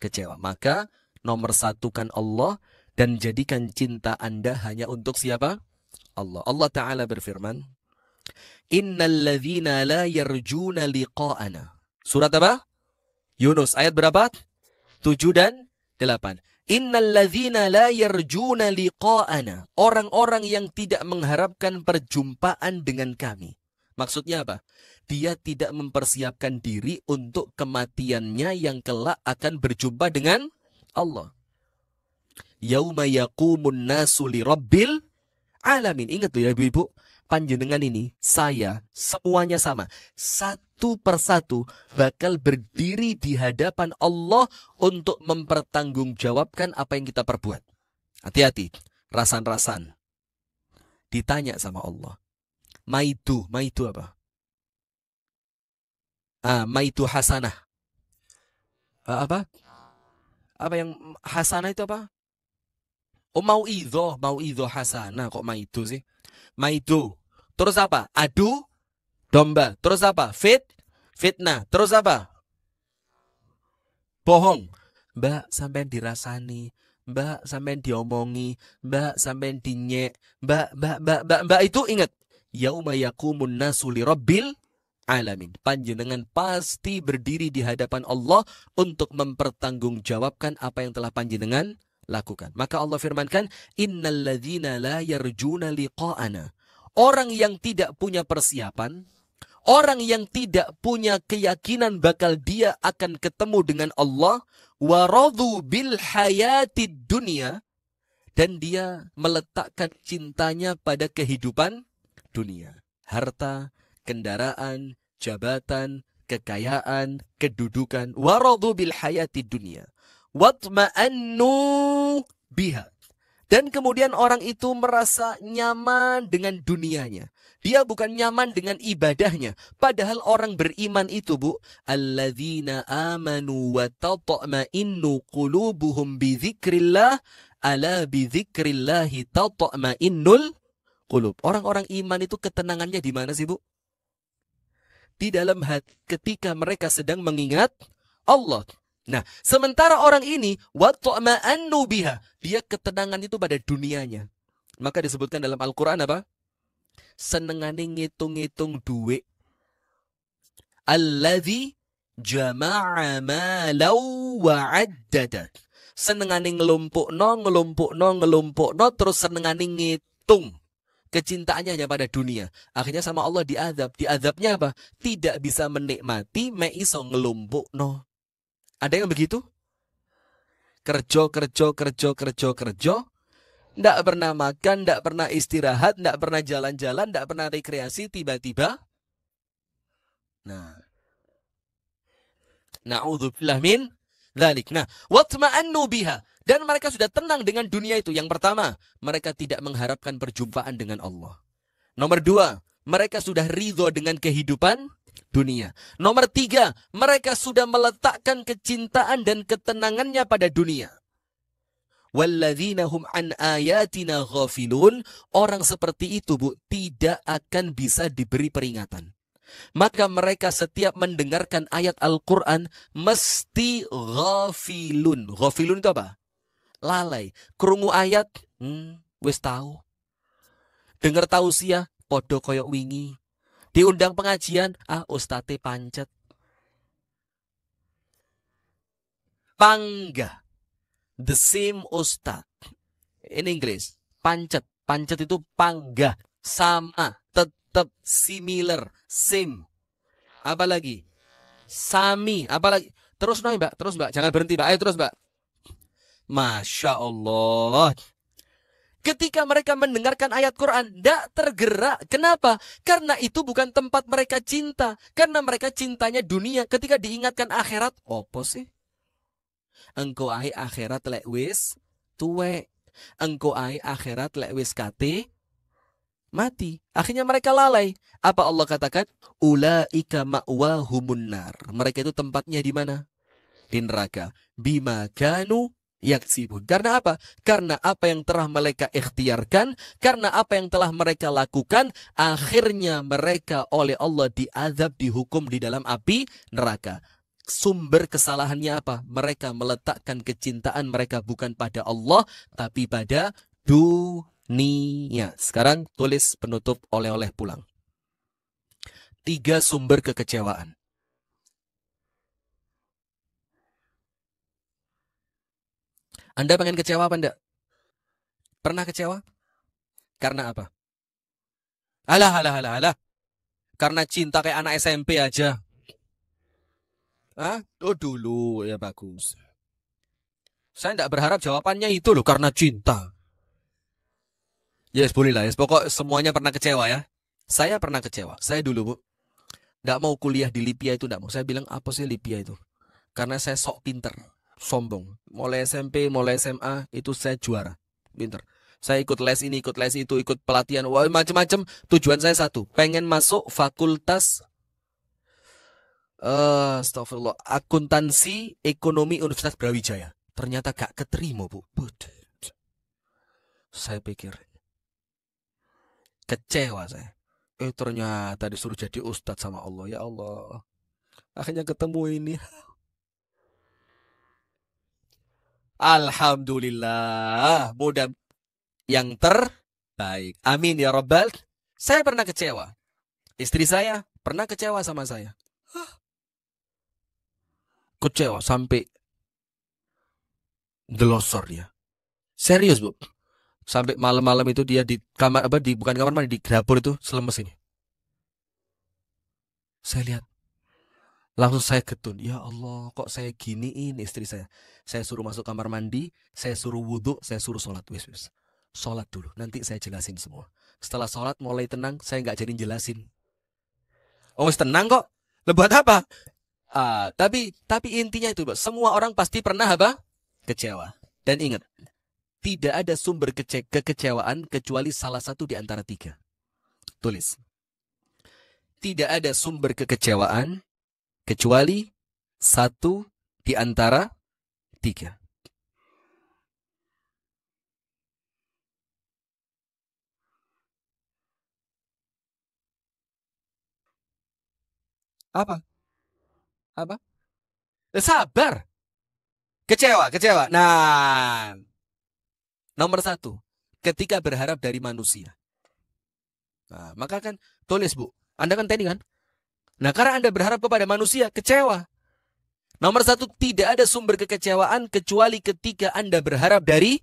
[SPEAKER 1] Kecewa. Maka nomor satukan Allah dan jadikan cinta Anda hanya untuk siapa? Allah. Allah Ta'ala berfirman, Innal ladzina la yarjuna liqa'ana. Surat apa? Yunus ayat berapa? 7 dan 8. Innal ladzina la yarjuna liqa'ana. Orang-orang yang tidak mengharapkan perjumpaan dengan kami. Maksudnya apa? Dia tidak mempersiapkan diri untuk kematiannya yang kelak akan berjumpa dengan Allah. Yauma yaqumun nasu li rabbil alamin. Ingat tuh ya ibu-ibu, panjenengan ini, saya, semuanya sama. Satu persatu bakal berdiri di hadapan Allah untuk mempertanggungjawabkan apa yang kita perbuat. Hati-hati, rasan-rasan. Ditanya sama Allah. Maitu apa? Maitu hasanah. Apa? Apa yang hasanah itu apa? Oh, mauidho hasanah. Kok maitu sih? Maitu. Terus apa? Adu domba. Terus apa? Fitnah. Terus apa? Bohong. Mbak, sampean dirasani. Mbak, sampean diomongi. Mbak, sampean dinyek. Mbak itu ingat. Yauma yaqumun nasu li rabbil alamin. Panjenengan pasti berdiri di hadapan Allah untuk mempertanggungjawabkan apa yang telah panjenengan lakukan. Maka Allah firmankan, Innal ladzina la yarjuna liqa'ana. Orang yang tidak punya persiapan, orang yang tidak punya keyakinan bakal dia akan ketemu dengan Allah, waradu bil hayatid dunya, dan dia meletakkan cintanya pada kehidupan dunia. Harta, kendaraan, jabatan, kekayaan, kedudukan. Waradu bil hayatid dunya. Watma'annu biha. Dan kemudian orang itu merasa nyaman dengan dunianya. Dia bukan nyaman dengan ibadahnya. Padahal orang beriman itu, Bu, alladzina amanu wa tatma'innu qulubuhum bi dzikrillah, ala bi dzikrillahi tatma'innul qulub. Orang-orang iman itu ketenangannya di mana sih, Bu? Di dalam hati ketika mereka sedang mengingat Allah. Nah, sementara orang ini watma'annu biha, dia ketenangan itu pada dunianya. Maka disebutkan dalam Al-Qur'an apa? Senengane ngitung-ngitung duit. Alladzi jama'a malau wa'addada. Senengane ngelumpukno terus senengane ngitung. Kecintaannya hanya pada dunia. Akhirnya sama Allah diazab. Diazabnya apa? Tidak bisa menikmati, mek iso ngelumpukno. Ada yang begitu? Kerja. Nggak pernah makan, nggak pernah istirahat, nggak pernah jalan-jalan, nggak pernah rekreasi, tiba-tiba. Nah. Na'udzubillah min dzalik. Nah, watma'annu biha. Dan mereka sudah tenang dengan dunia itu. Yang pertama, mereka tidak mengharapkan perjumpaan dengan Allah. Nomor 2, mereka sudah ridho dengan kehidupan dunia. Nomor 3, mereka sudah meletakkan kecintaan dan ketenangannya pada dunia. Walladzina hum an ayatina ghafilun. Orang seperti itu, Bu, tidak akan bisa diberi peringatan. Maka mereka setiap mendengarkan ayat Al-Quran mesti ghafilun. Ghafilun itu apa? Lalai. Krungu ayat, wis tahu. Dengar tausiah, podo koyok wingi. Diundang pengajian, ustate pancet. Pangga. The same ustad. In Inggris, pancet. Pancet itu panggah. Sama. Tetap. Similar. Same. Apalagi? Sami. Apalagi? Terus no, Mbak. Terus Mbak. Jangan berhenti Mbak. Ayo terus Mbak. Masya Allah. Ketika mereka mendengarkan ayat Quran, tidak tergerak. Kenapa? Karena itu bukan tempat mereka cinta. Karena mereka cintanya dunia. Ketika diingatkan akhirat, opo sih? Engko ai akhirat lek wis tuwek. Engko ai akhirat lek wis kate mati. Akhirnya mereka lalai. Apa Allah katakan? Ulaika ma'wahumun nar. Mereka itu tempatnya di mana? Di neraka. Bima kanu yaksibun. Karena apa? Karena apa yang telah mereka ikhtiarkan, karena apa yang telah mereka lakukan, akhirnya mereka oleh Allah diazab, dihukum di dalam api neraka. Sumber kesalahannya apa? Mereka meletakkan kecintaan mereka bukan pada Allah, tapi pada dunia. Sekarang tulis penutup oleh-oleh pulang. 3 sumber kekecewaan. Anda pengen kecewa apa enggak? Pernah kecewa? Karena apa? Alah. Karena cinta kayak anak SMP aja. Oh dulu, ya bagus. Saya enggak berharap jawabannya itu loh, karena cinta. Yes, boleh lah. Yes. Pokok semuanya pernah kecewa ya. Saya pernah kecewa. Saya dulu, Bu. Enggak mau kuliah di Lipia itu, enggak mau. Saya bilang, apa sih Lipia itu? Karena saya sok pinter. Sombong. Mulai SMP, mulai SMA, itu saya juara. Pinter. Saya ikut les ini, ikut les itu, ikut pelatihan, wah macam-macam. Tujuan saya satu, pengen masuk fakultas astagfirullah, akuntansi ekonomi Universitas Brawijaya. Ternyata gak keterima, Bu. Saya pikir kecewa saya. Ternyata disuruh jadi ustadz sama Allah. Ya Allah. Akhirnya ketemu ini. Alhamdulillah, mudah yang terbaik. Amin ya Rabbal. Saya pernah kecewa. Istri saya pernah kecewa sama saya. Kecewa sampai delosor dia. Serius, Bu. Sampai malam-malam itu dia di kamar bukan kamar mandi, di dapur itu selemes ini. Saya lihat. Langsung saya getun, ya Allah, kok saya giniin istri saya. Saya suruh masuk kamar mandi, saya suruh wudhu, saya suruh sholat. Wis. Sholat dulu, nanti saya jelasin semua. Setelah sholat mulai tenang, saya nggak jadi jelasin. Oh, tenang kok. Buat apa? Tapi intinya itu, Bos. Semua orang pasti pernah apa? Kecewa. Dan ingat, tidak ada sumber kekecewaan kecuali salah satu di antara 3. Tulis. Tidak ada sumber kekecewaan kecuali satu di antara 3. Apa? Sabar. Kecewa. Nah, nomor 1. Ketika berharap dari manusia. Nah, maka kan tulis, Bu. Anda kan tadi kan? Nah, karena Anda berharap kepada manusia, kecewa. Nomor 1, tidak ada sumber kekecewaan kecuali ketika Anda berharap dari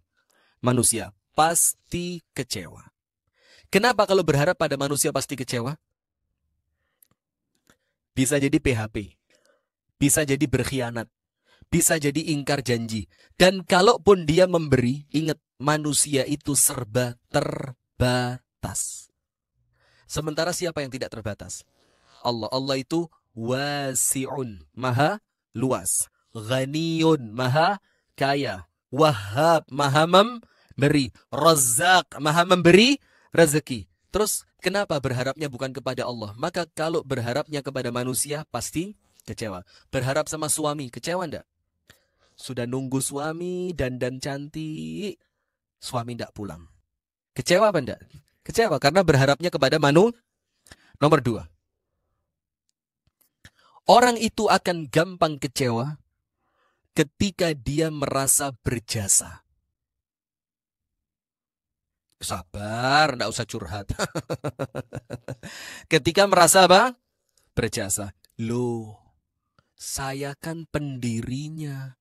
[SPEAKER 1] manusia. Pasti kecewa. Kenapa kalau berharap pada manusia pasti kecewa? Bisa jadi PHP. Bisa jadi berkhianat. Bisa jadi ingkar janji. Dan kalaupun dia memberi, ingat, manusia itu serba terbatas. Sementara siapa yang tidak terbatas? Allah. Allah itu wasi'un, maha luas. Ghaniyun, maha kaya. Wahhab, maha memberi. Razzaq, maha memberi rezeki. Terus kenapa berharapnya bukan kepada Allah? Maka kalau berharapnya kepada manusia pasti kecewa. Berharap sama suami, kecewa enggak? Sudah nunggu suami dandan cantik, suami enggak pulang. Kecewa apa enggak? Kecewa karena berharapnya kepada Nomor 2. Orang itu akan gampang kecewa ketika dia merasa berjasa. Sabar, enggak usah curhat. Ketika merasa apa? Berjasa. Loh, saya kan pendirinya.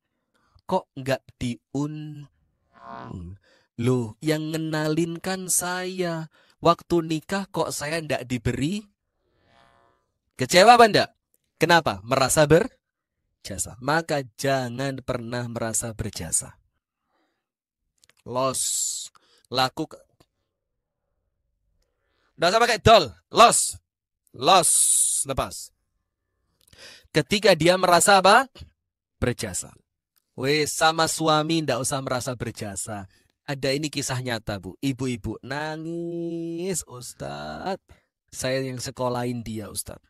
[SPEAKER 1] Kok enggak Loh, yang ngenalin kan saya. Waktu nikah kok saya enggak diberi? Kecewa apa enggak? Kenapa? Merasa berjasa. Maka jangan pernah merasa berjasa. Los. Lakukan. Nggak usah pakai dol. Los. Los. Lepas. Ketika dia merasa apa? Berjasa. Wes sama suami ndak usah merasa berjasa. Ada ini kisah nyata, Bu. Ibu-ibu nangis, Ustadz. Saya yang sekolahin dia, Ustadz.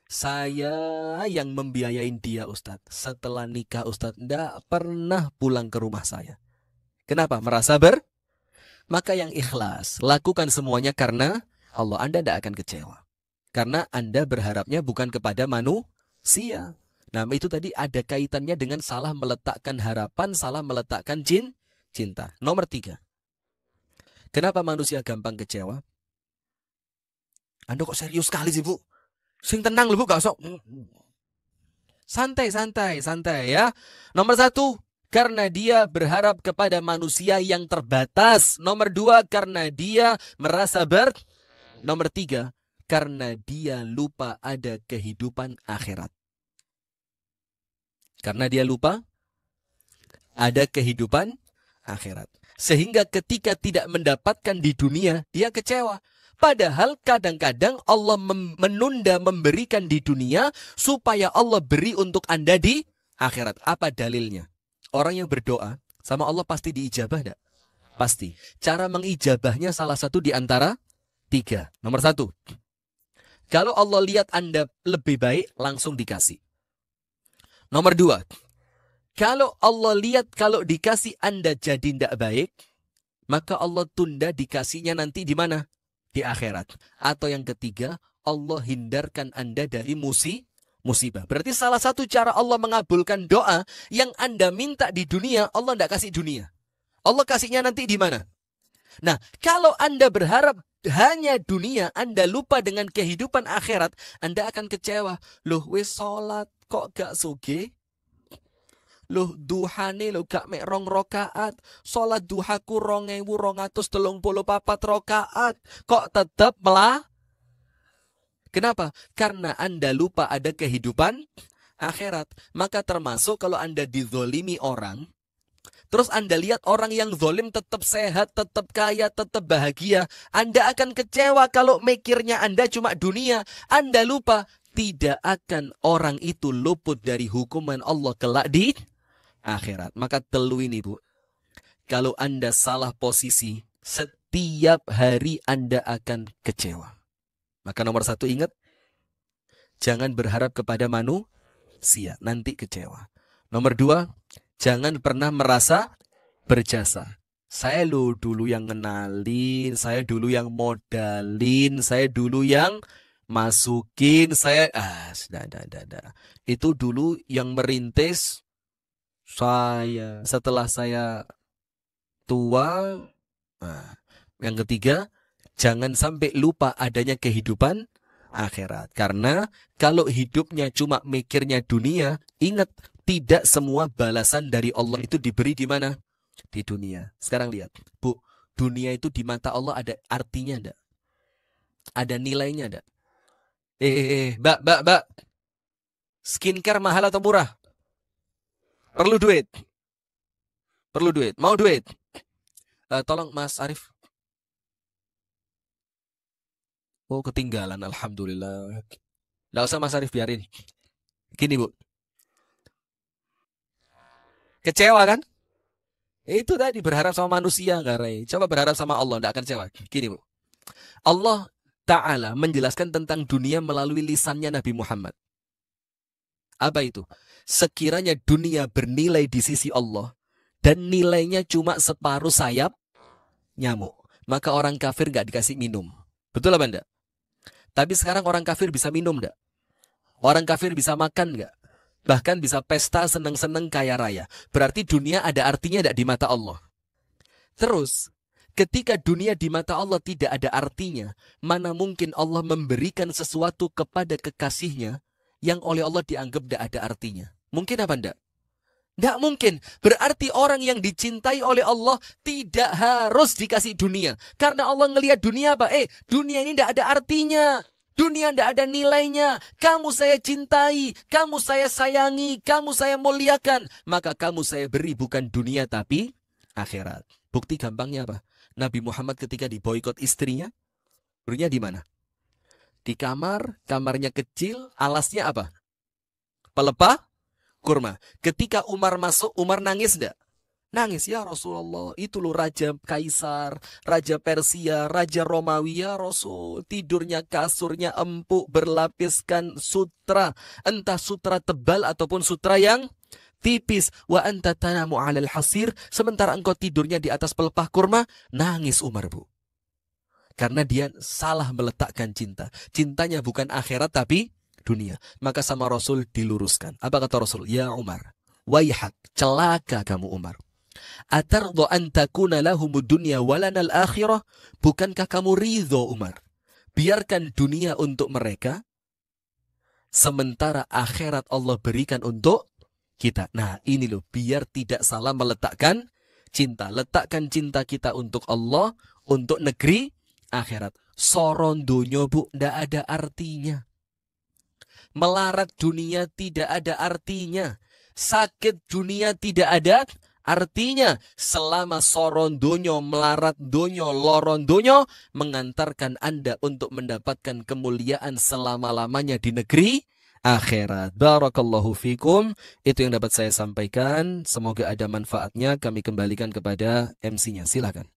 [SPEAKER 1] Saya yang membiayain dia, Ustadz. Setelah nikah, Ustadz ndak pernah pulang ke rumah saya. Kenapa? Merasa Maka yang ikhlas. Lakukan semuanya karena Allah. Anda tidak akan kecewa. Karena Anda berharapnya bukan kepada manusia. Nah, itu tadi ada kaitannya dengan salah meletakkan harapan, salah meletakkan cinta. Nomor 3. Kenapa manusia gampang kecewa? Anda kok serius sekali sih, Bu? Sing tenang, Bu, gak sok. Santai ya. Nomor 1, karena dia berharap kepada manusia yang terbatas. Nomor 2, karena dia merasa Nomor 3, karena dia lupa ada kehidupan akhirat. Karena dia lupa ada kehidupan akhirat. Sehingga ketika tidak mendapatkan di dunia, dia kecewa. Padahal kadang-kadang Allah menunda memberikan di dunia supaya Allah beri untuk Anda di akhirat. Apa dalilnya? Orang yang berdoa sama Allah pasti diijabah enggak? Pasti. Cara mengijabahnya salah satu di antara 3. Nomor 1. Kalau Allah lihat Anda lebih baik, langsung dikasih. Nomor 2, kalau Allah lihat kalau dikasih Anda jadi tidak baik, maka Allah tunda dikasihnya nanti di mana? Di akhirat. Atau yang ketiga, Allah hindarkan Anda dari musibah. Berarti salah satu cara Allah mengabulkan doa yang Anda minta di dunia, Allah tidak kasih dunia. Allah kasihnya nanti di mana? Nah, kalau Anda berharap hanya dunia, Anda lupa dengan kehidupan akhirat, Anda akan kecewa. Loh, wis sholat kok gak suge? Loh, duhane lo gak mek 2 rakaat. Sholat duhaku 2234 rakaat. Kok tetap melah? Kenapa? Karena Anda lupa ada kehidupan akhirat. Maka termasuk kalau Anda dizolimi orang, terus Anda lihat orang yang zolim tetap sehat, tetap kaya, tetap bahagia. Anda akan kecewa kalau mikirnya Anda cuma dunia. Anda lupa, tidak akan orang itu luput dari hukuman Allah kelak di akhirat. Maka telu ini, Bu. Kalau Anda salah posisi, setiap hari Anda akan kecewa. Maka nomor 1 ingat, jangan berharap kepada manusia, nanti kecewa. Nomor 2, jangan pernah merasa berjasa. Saya dulu yang ngenalin, saya dulu yang modalin, saya dulu yang masukin, itu dulu yang merintis saya. Setelah saya tua, yang ketiga, jangan sampai lupa adanya kehidupan akhirat. Karena kalau hidupnya cuma mikirnya dunia, ingat, tidak semua balasan dari Allah itu diberi di mana? Di dunia. Sekarang lihat, Bu, dunia itu di mata Allah ada artinya enggak? Ada nilainya enggak? Mbak. Skincare mahal atau murah? Perlu duit. Mau duit? Tolong Mas Arif. Oh, ketinggalan, alhamdulillah. Nggak usah Mas Arif, biarin. Gini, Bu. Kecewa kan? Itu tadi berharap sama manusia, Garai. Coba berharap sama Allah, tidak akan kecewa. Gini, Bu. Allah Ta'ala menjelaskan tentang dunia melalui lisannya Nabi Muhammad. Apa itu? Sekiranya dunia bernilai di sisi Allah dan nilainya cuma separuh sayap nyamuk, maka orang kafir nggak dikasih minum. Betul apa enggak? Tapi sekarang orang kafir bisa minum enggak? Orang kafir bisa makan enggak? Bahkan bisa pesta seneng-seneng kaya raya. Berarti dunia ada artinya enggak di mata Allah? Terus, ketika dunia di mata Allah tidak ada artinya, mana mungkin Allah memberikan sesuatu kepada kekasihnya yang oleh Allah dianggap tidak ada artinya? Mungkin apa enggak? Tidak mungkin. Berarti orang yang dicintai oleh Allah tidak harus dikasih dunia. Karena Allah ngelihat dunia apa? Dunia ini tidak ada artinya. Dunia tidak ada nilainya. Kamu saya cintai, kamu saya sayangi, kamu saya muliakan. Maka kamu saya beri bukan dunia tapi akhirat. Bukti gampangnya apa? Nabi Muhammad ketika diboikot istrinya, tidurnya di mana? Di kamar, kamarnya kecil, alasnya apa? Pelepah kurma. Ketika Umar masuk, Umar nangis enggak? Nangis, ya Rasulullah, itu loh Raja Kaisar, Raja Persia, Raja Romawi, ya Rasul. Tidurnya kasurnya empuk, berlapiskan sutra. Entah sutra tebal ataupun sutra yang tipis. Wa anta tanamu 'alal hasir, sementara engkau tidurnya di atas pelepah kurma. Nangis Umar, Bu. Karena dia salah meletakkan cinta. Cintanya bukan akhirat tapi dunia. Maka sama Rasul diluruskan. Apa kata Rasul? Ya Umar, waihak, celaka kamu Umar. Atardo an takuna lahumud dunya walanal akhirah? Bukankah kamu ridho Umar? Biarkan dunia untuk mereka, sementara akhirat Allah berikan untuk kita. Nah ini loh, biar tidak salah meletakkan cinta. Letakkan cinta kita untuk Allah, untuk negeri akhirat. Soron dunya, Bu, tidak ada artinya. Melarat dunia tidak ada artinya. Sakit dunia tidak ada artinya. Selama soron donyo, melarat donyo, loron donyo mengantarkan Anda untuk mendapatkan kemuliaan selama-lamanya di negeri akhirat. Barakallahu fikum. Itu yang dapat saya sampaikan. Semoga ada manfaatnya. Kami kembalikan kepada MC-nya. Silakan.